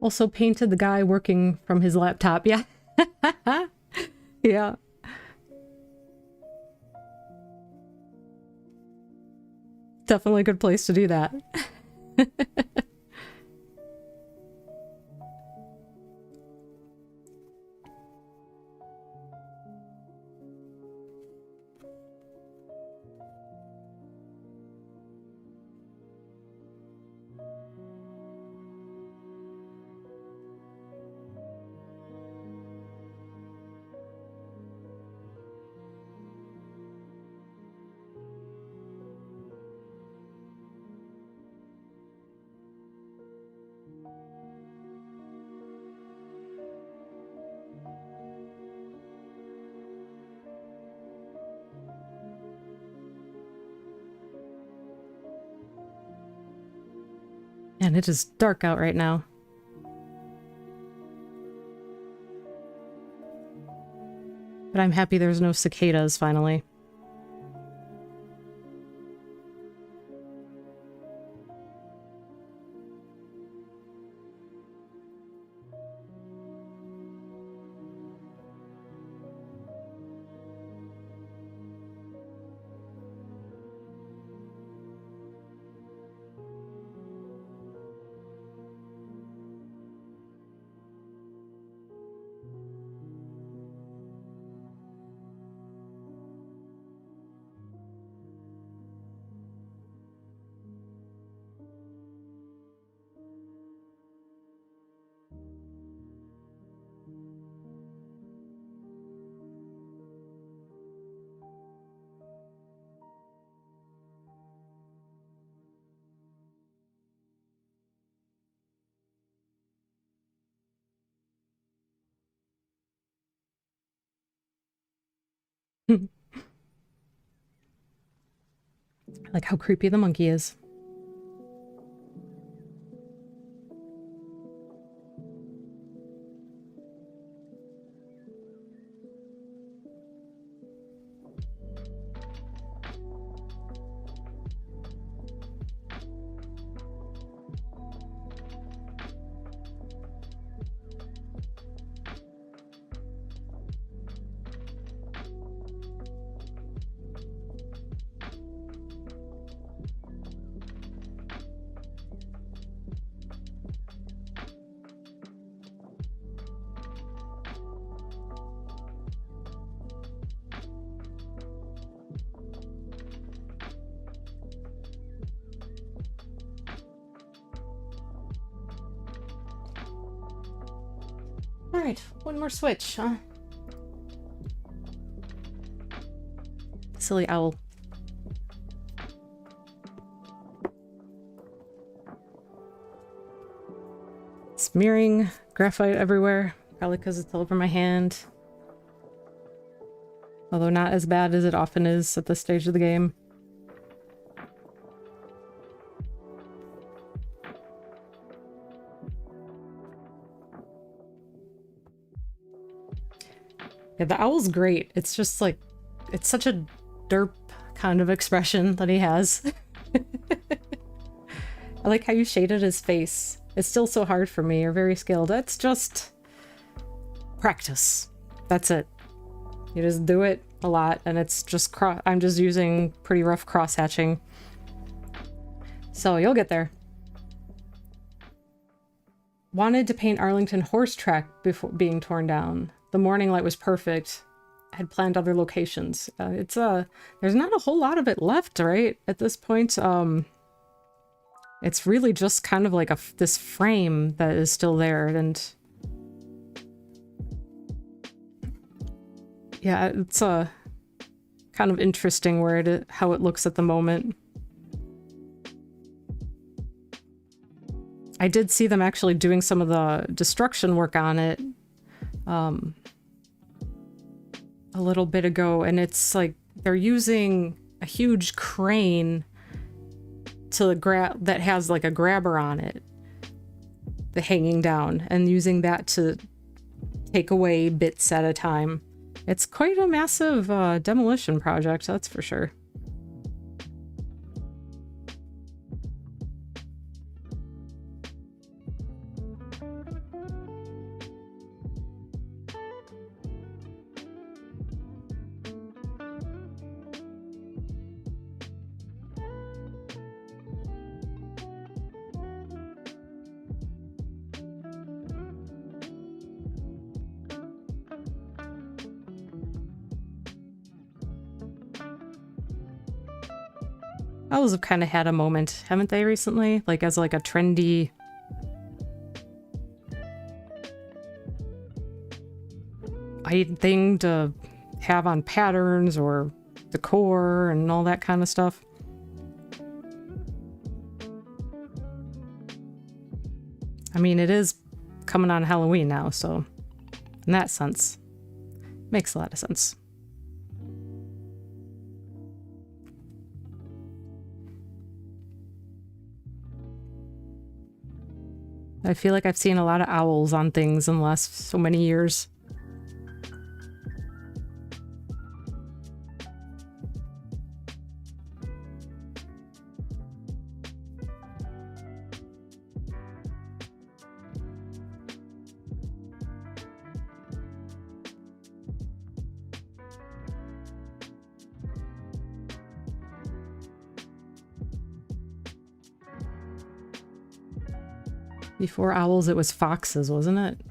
Also painted the guy working from his laptop. Yeah. Yeah. Definitely a good place to do that. And it is dark out right now. But I'm happy there's no cicadas finally. I like how creepy the monkey is. All right, one more switch, huh? Silly owl. Smearing graphite everywhere, probably because it's all over my hand. Although not as bad as it often is at this stage of the game. Yeah, the owl's great. It's just like, it's such a derp kind of expression that he has. I like how you shaded his face. It's still so hard for me. You're very skilled. It's just practice. That's it. You just do it a lot, and it's just I'm just using pretty rough cross-hatching. So you'll get there. Wanted to paint Arlington Horse Track before being torn down. The morning light was perfect. I had planned other locations. There's not a whole lot of it left, right? At this point, it's really just kind of like this frame that is still there, and yeah, it's kind of interesting how it looks at the moment. I did see them actually doing some of the destruction work on it a little bit ago, and it's like they're using a huge crane that has like a grabber on it, the hanging down, and using that to take away bits at a time. It's quite a massive demolition project, that's for sure. Owls have kind of had a moment, haven't they, recently? Like, as like a trendy thing to have on patterns or decor and all that kind of stuff. I mean, it is coming on Halloween now, so in that sense, makes a lot of sense. I feel like I've seen a lot of owls on things in the last so many years. Before owls, it was foxes, wasn't it?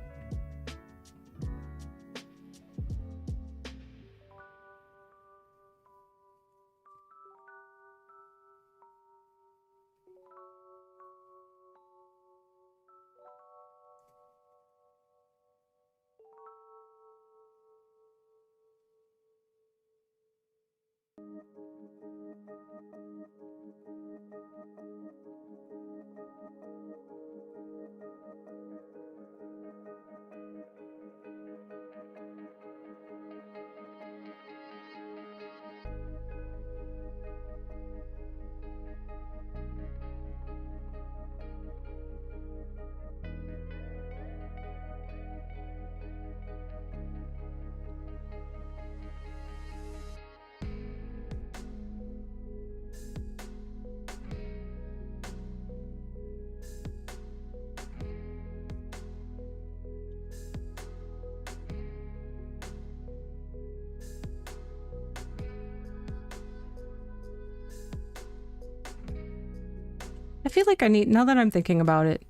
feel like I need, now that I'm thinking about it,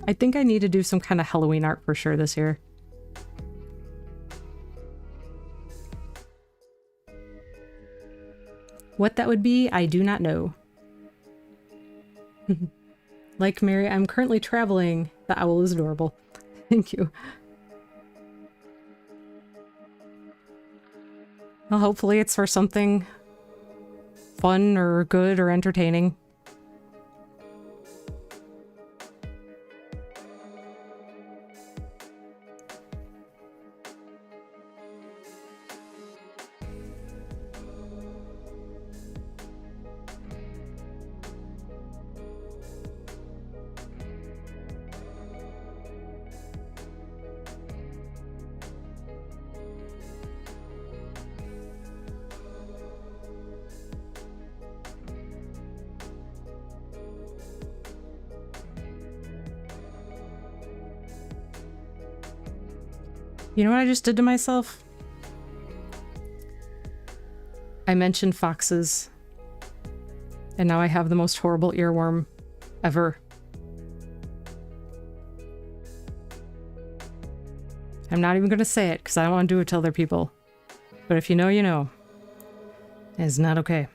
I think I need to do some kind of Halloween art for sure this year. What that would be, I do not know. Like Mary, I'm currently traveling. The owl is adorable. Thank you. Well, hopefully it's for something fun or good or entertaining. You know what I just did to myself? I mentioned foxes, and now I have the most horrible earworm ever. I'm not even going to say it because I don't want to do it to other people. But if you know, you know. It's not okay.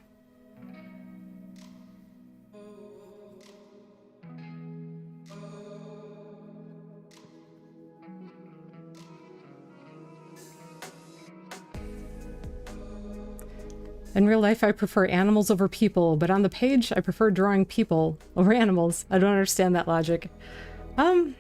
In real life, I prefer animals over people, but on the page, I prefer drawing people over animals. I don't understand that logic. I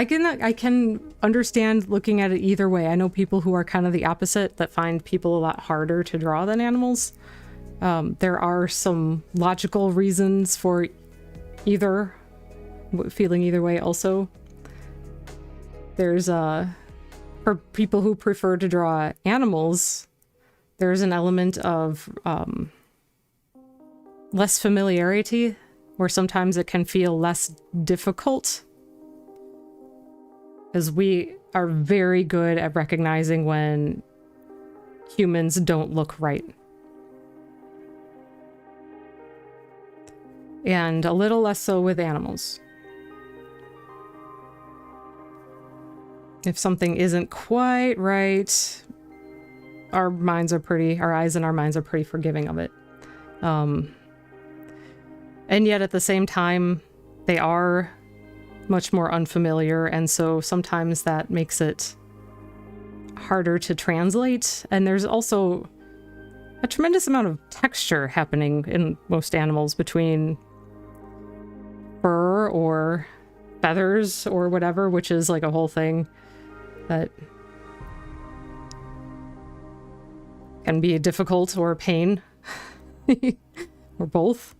can understand looking at it either way. I know people who are kind of the opposite, that find people a lot harder to draw than animals. There are some logical reasons for either, feeling either way also. There's, for people who prefer to draw animals, there's an element of less familiarity, where sometimes it can feel less difficult, as we are very good at recognizing when humans don't look right. And a little less so with animals. If something isn't quite right, our eyes and our minds are pretty forgiving of it. And yet at the same time, they are much more unfamiliar, and so sometimes that makes it harder to translate. And there's also a tremendous amount of texture happening in most animals, between fur or feathers or whatever, which is like a whole thing that can be difficult or a pain, or both.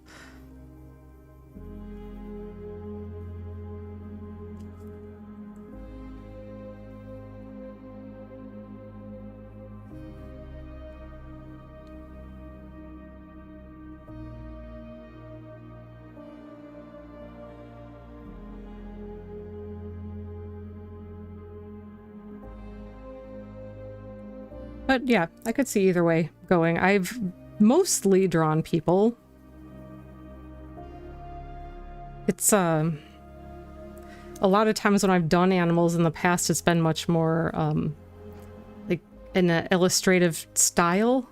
But yeah, I could see either way going. I've mostly drawn people. It's a lot of times when I've done animals in the past, it's been much more like in an illustrative style.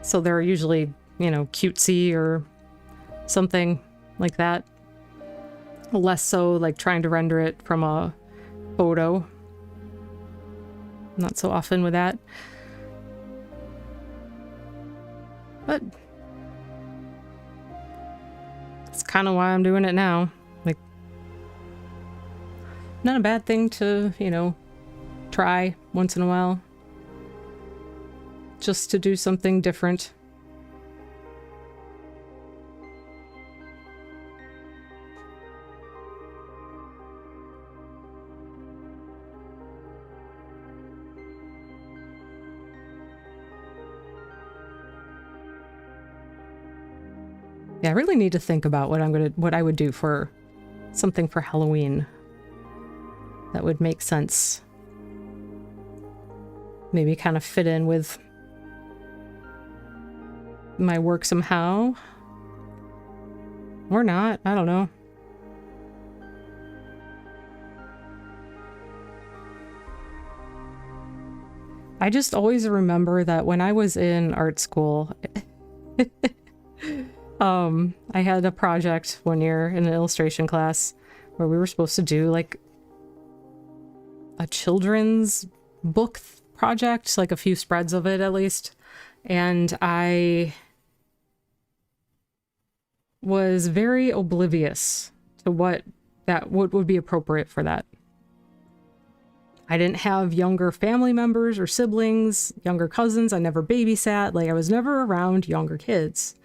So they're usually, you know, cutesy or something like that. Less so like trying to render it from a photo. Not so often with that. But it's kind of why I'm doing it now. Like, not a bad thing to, you know, try once in a while. Just to do something different. Yeah, I really need to think about what I would do for something for Halloween that would make sense. Maybe kind of fit in with my work somehow. Or not, I don't know. I just always remember that when I was in art school, I had a project one year in an illustration class where we were supposed to do like a children's book project, like a few spreads of it at least. And I was very oblivious to what would be appropriate for that. I didn't have younger family members or siblings, younger cousins. I never babysat. Like, I was never around younger kids.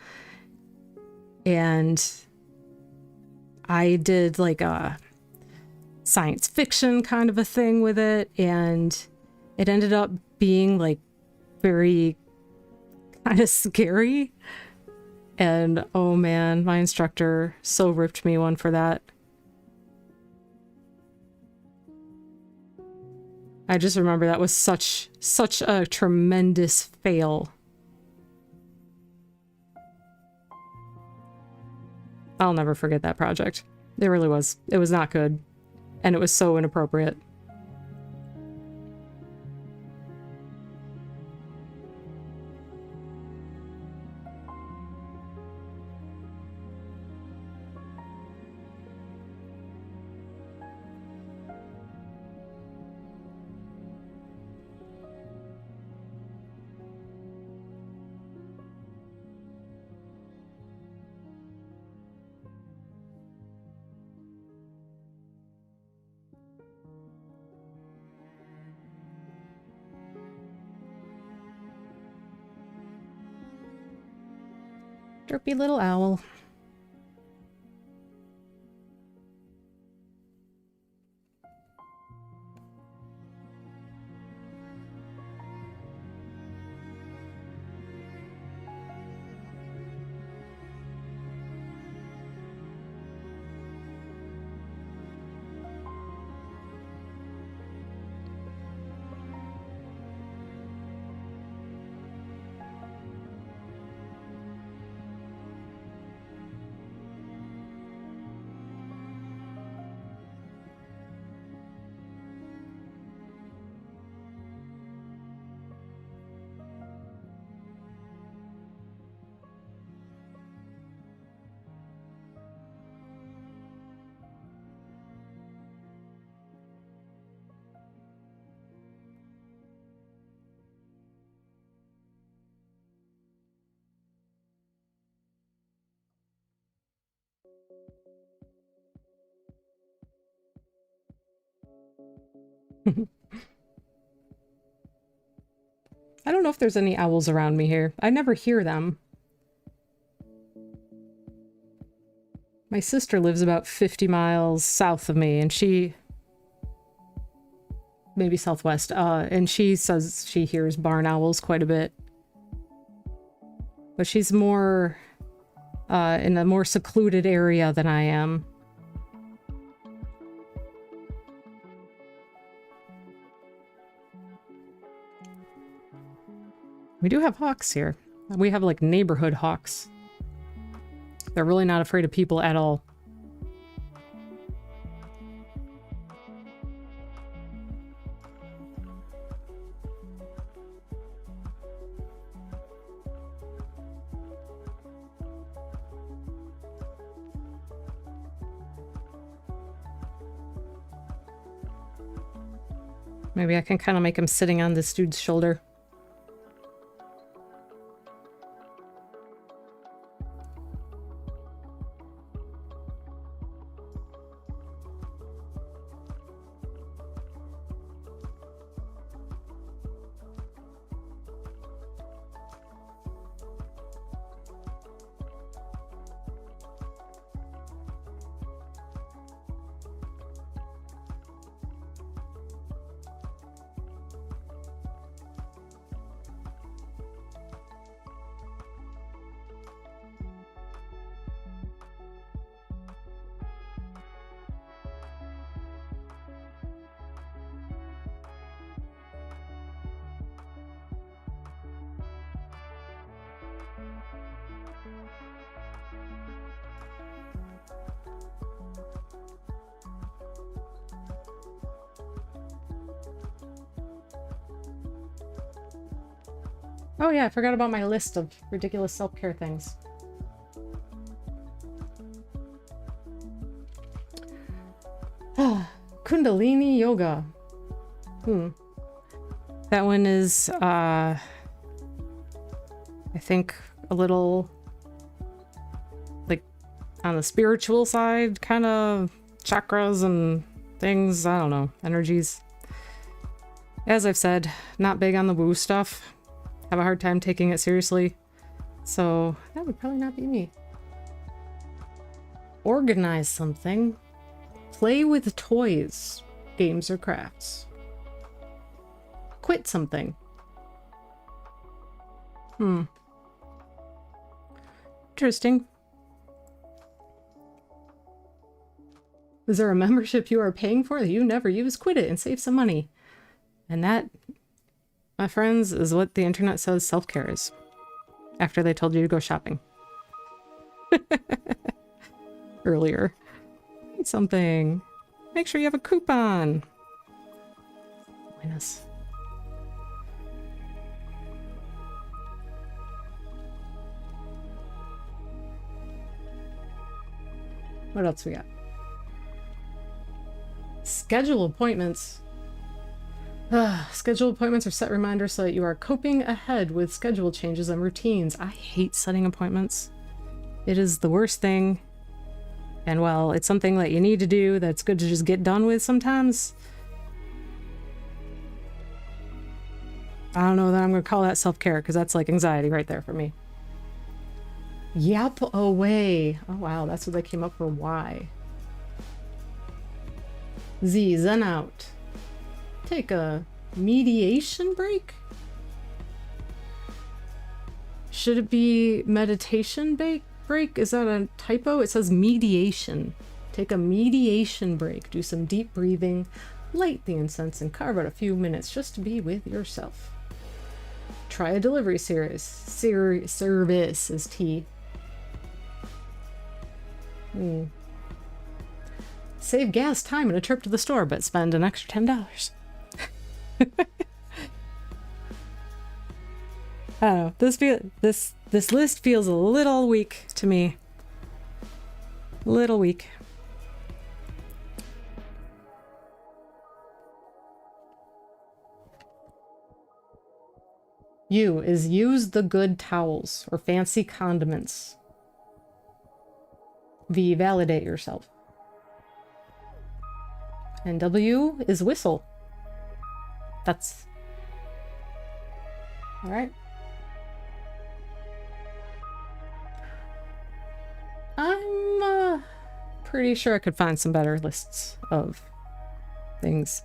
And I did like a science fiction kind of a thing with it. And it ended up being like very kind of scary. And oh man, my instructor so ripped me one for that. I just remember that was such a tremendous fail. I'll never forget that project. It really was. It was not good. And it was so inappropriate. Derpy little owl. I don't know if there's any owls around me here. I never hear them. My sister lives about 50 miles south of me, and maybe southwest, and she says she hears barn owls quite a bit. But she's more in a more secluded area than I am. We do have hawks here. We have like neighborhood hawks. They're really not afraid of people at all. Maybe I can kind of make him sitting on this dude's shoulder. Oh yeah, I forgot about my list of ridiculous self-care things. Kundalini yoga. That one is, I think a little like on the spiritual side, kind of chakras and things. I don't know, energies. As I've said, not big on the woo stuff. Have a hard time taking it seriously. So that would probably not be me. Organize something. Play with toys, games or crafts. Quit something. Interesting. Is there a membership you are paying for that you never use? Quit it and save some money. And that, my friends, is what the internet says self-care is. After they told you to go shopping. Earlier. Eat something. Make sure you have a coupon. Minus. What else we got? Schedule appointments. Schedule appointments or set reminders so that you are coping ahead with schedule changes and routines. I hate setting appointments. It is the worst thing. And while it's something that you need to do, that's good to just get done with sometimes. I don't know that I'm going to call that self-care because that's like anxiety right there for me. Yap away. Oh wow, that's what they came up for. Y. Z, zen out. Take a mediation break? Should it be meditation break? Is that a typo? It says mediation. Take a mediation break. Do some deep breathing, light the incense, and carve out a few minutes just to be with yourself. Try a delivery service. Service is T. Save gas, time, and a trip to the store, but spend an extra $10. I don't know. This list feels a little weak to me. Little weak. U is use the good towels or fancy condiments. V, validate yourself. And W is whistle. That's... all right. I'm pretty sure I could find some better lists of things.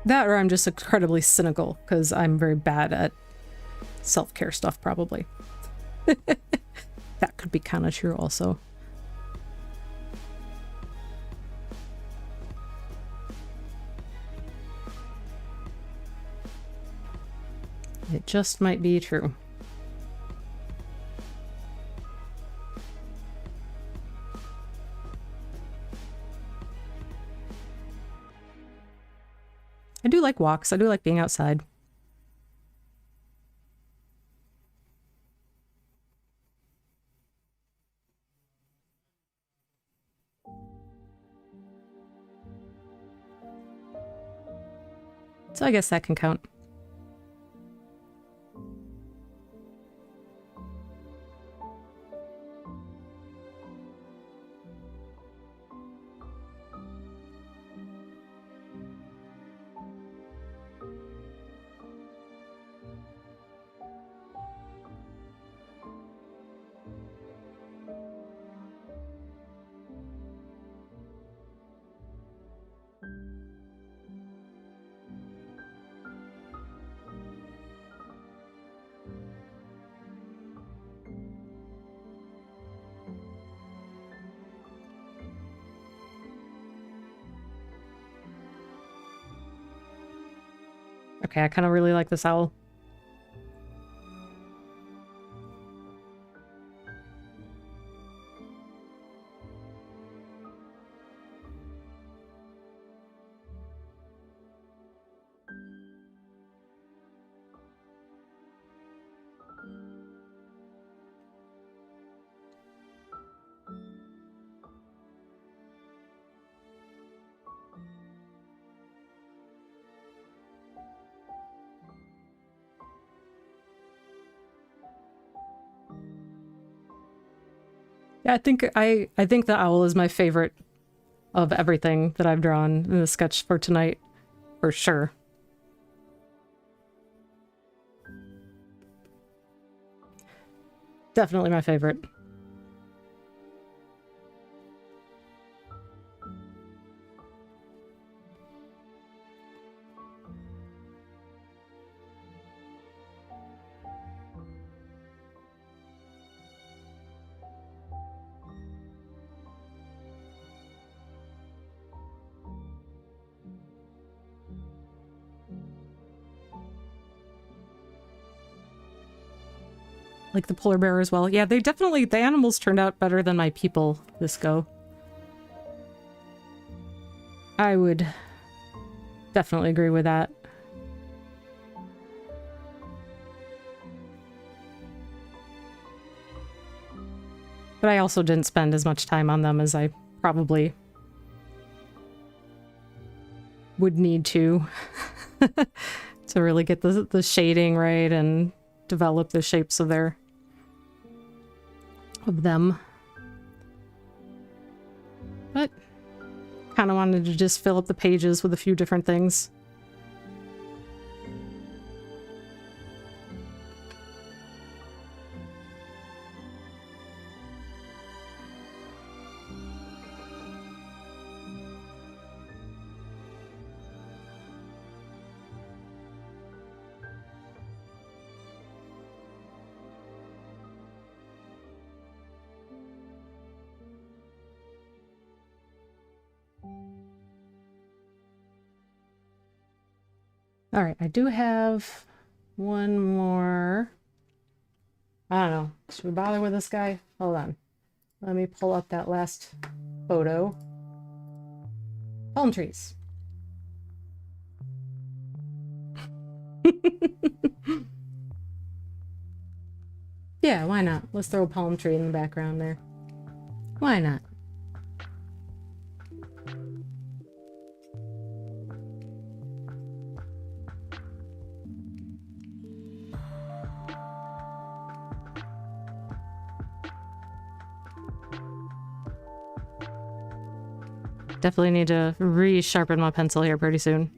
That or I'm just incredibly cynical because I'm very bad at self-care stuff probably. That could be kind of true also. It just might be true. I do like walks. I do like being outside. So I guess that can count. Okay, I kind of really like this owl. Yeah, I think the owl is my favorite of everything that I've drawn in the sketch for tonight, for sure. Definitely my favorite. Like the polar bear as well. Yeah, they definitely, the animals turned out better than my people this go. I would definitely agree with that. But I also didn't spend as much time on them as I probably would need to to really get the shading right and develop the shapes of them. But kind of wanted to just fill up the pages with a few different things. All right, I do have one more. I don't know. Should we bother with this guy? Hold on. Let me pull up that last photo. Palm trees. Yeah, why not? Let's throw a palm tree in the background there. Why not? Definitely need to resharpen my pencil here pretty soon.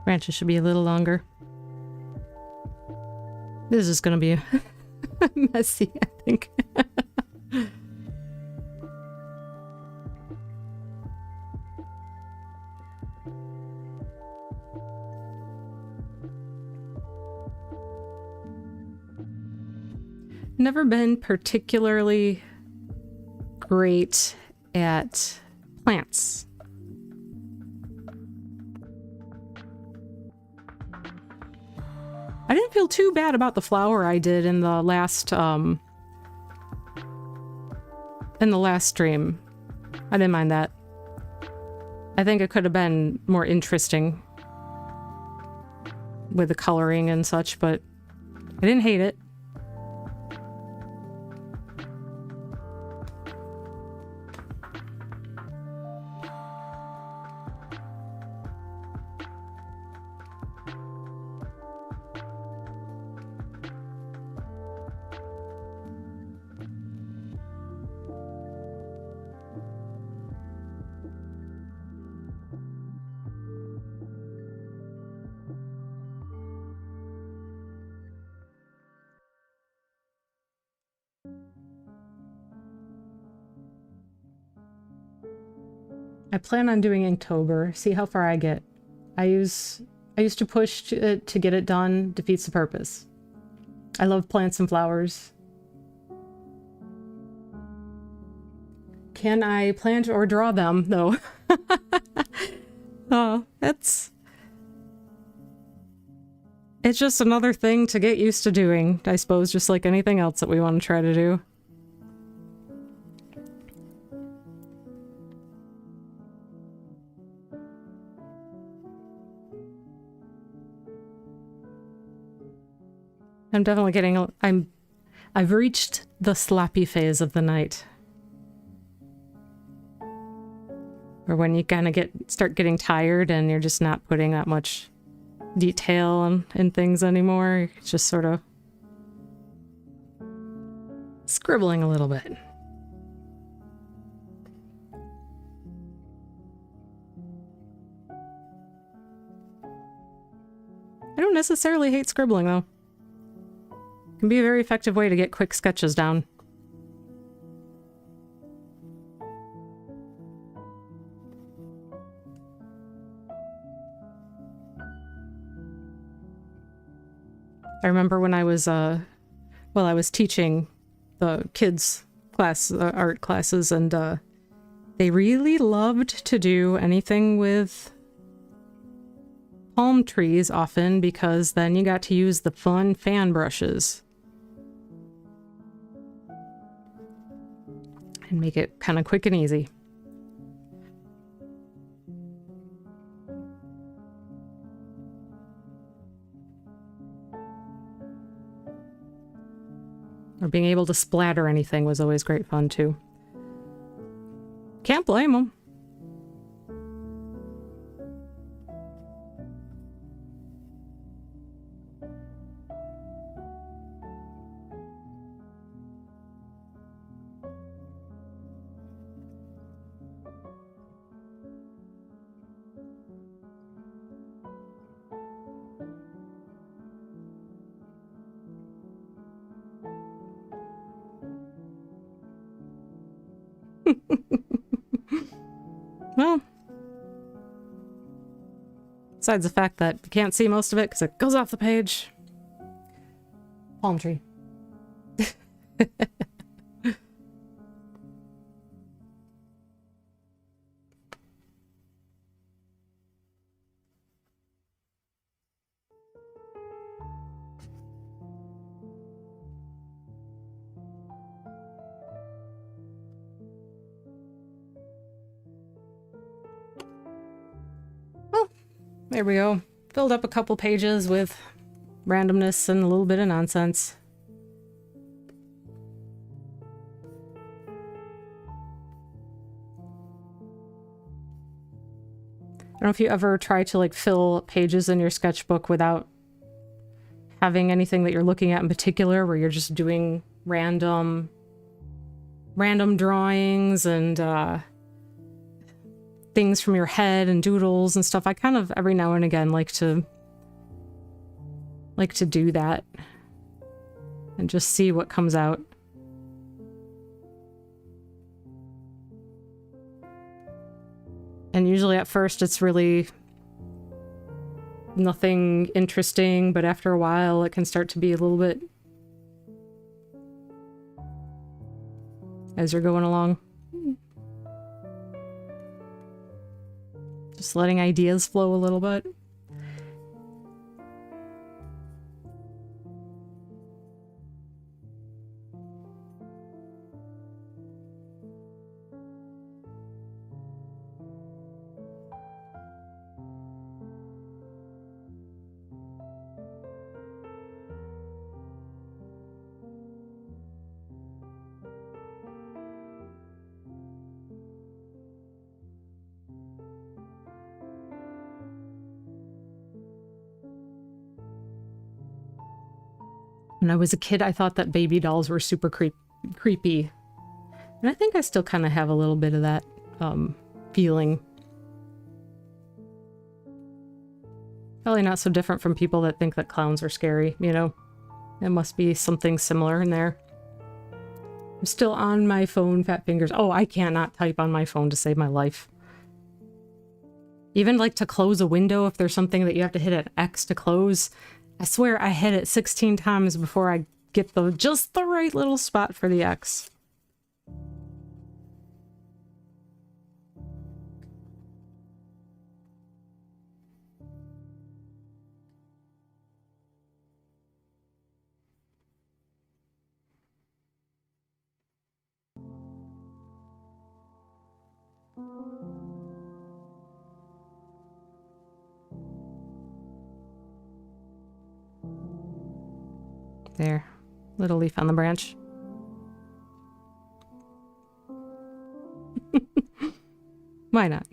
Branches should be a little longer. This is gonna be messy, I think. Never been particularly great at plants. I didn't feel too bad about the flower I did in the last stream. I didn't mind that. I think it could have been more interesting with the coloring and such, but I didn't hate it. I plan on doing Inktober, see how far I get. I used to push to get it done, defeats the purpose. I love plants and flowers. Can I plant or draw them, though? Oh, it's just another thing to get used to doing, I suppose, just like anything else that we want to try to do. I'm definitely getting, I've reached the sloppy phase of the night. Or when you kind of start getting tired and you're just not putting that much detail in things anymore. It's just sort of scribbling a little bit. I don't necessarily hate scribbling, though. It can be a very effective way to get quick sketches down. I remember when I was teaching the kids' art classes, and they really loved to do anything with palm trees often, because then you got to use the fun fan brushes and make it kind of quick and easy. Or being able to splatter anything was always great fun too. Can't blame them. Well, besides the fact that you can't see most of it because it goes off the page. Palm tree. There we go. Filled up a couple pages with randomness and a little bit of nonsense. I don't know if you ever try to like fill pages in your sketchbook without having anything that you're looking at in particular, where you're just doing random drawings and things from your head and doodles and stuff. I kind of every now and again like to do that and just see what comes out. And usually at first it's really nothing interesting, but after a while it can start to be a little bit as you're going along. Just letting ideas flow a little bit. When I was a kid, I thought that baby dolls were super creepy. And I think I still kind of have a little bit of that feeling. Probably not so different from people that think that clowns are scary, you know? It must be something similar in there. I'm still on my phone, fat fingers. Oh, I cannot type on my phone to save my life. Even like to close a window, if there's something that you have to hit an X to close, I swear I hit it 16 times before I get just the right little spot for the X. There, little leaf on the branch. Why not?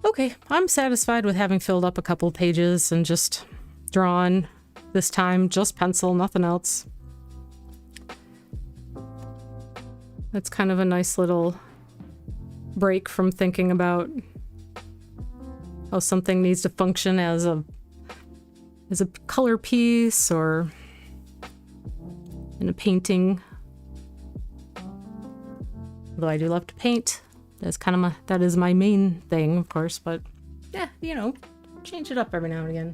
Okay, I'm satisfied with having filled up a couple pages and just drawn, this time just pencil, nothing else. That's kind of a nice little break from thinking about how something needs to function as a color piece or in a painting. Although I do love to paint. That's kind of that is my main thing, of course, but yeah, you know, change it up every now and again.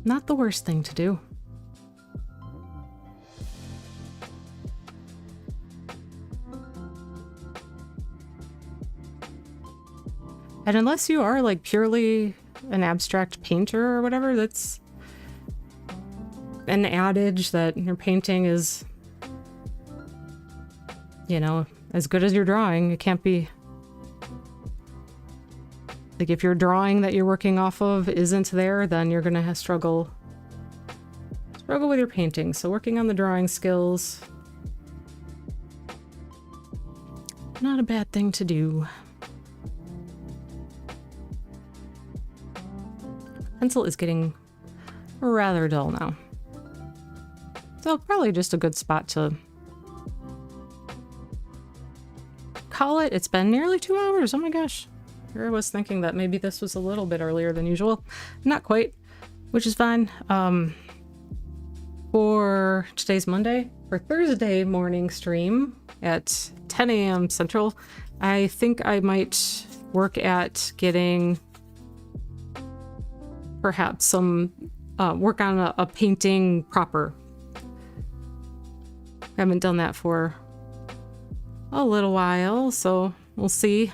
Not the worst thing to do. And unless you are like purely an abstract painter or whatever, that's an adage that your painting is, you know, as good as your drawing. It can't be like, if your drawing that you're working off of isn't there, then you're gonna struggle with your painting. So working on the drawing skills, not a bad thing to do. Pencil is getting rather dull now, so probably just a good spot to call it. It's been nearly 2 hours. Oh my gosh. Here I was thinking that maybe this was a little bit earlier than usual. Not quite, which is fine. For today's Monday, for Thursday morning stream at 10 a.m. Central, I think I might work at getting perhaps some work on a painting proper. I haven't done that for a little while, so we'll see.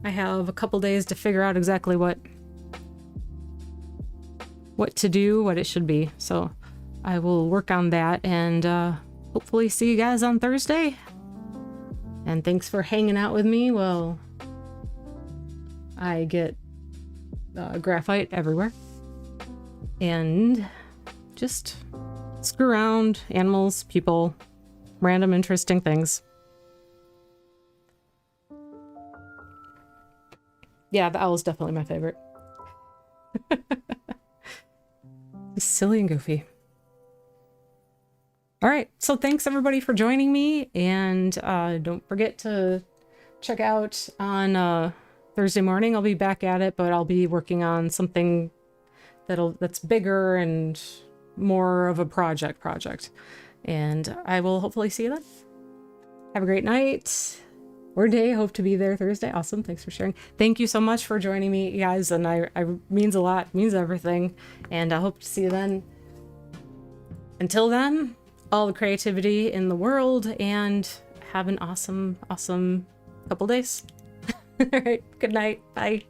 I have a couple days to figure out exactly what to do, what it should be. So I will work on that and hopefully see you guys on Thursday. And thanks for hanging out with me while I get graphite everywhere and just screw around, animals, people, random interesting things. Yeah, the owl is definitely my favorite. Silly and goofy. All right, so thanks everybody for joining me, and don't forget to check out on Thursday morning. I'll be back at it, but I'll be working on something that's bigger and more of a project. And I will hopefully see you then. Have a great night or day. Hope to be there Thursday. Awesome. Thanks for sharing. Thank you so much for joining me, guys. And I means a lot, means everything. And I hope to see you then. Until then, all the creativity in the world, and have an awesome couple days. All right. Good night. Bye.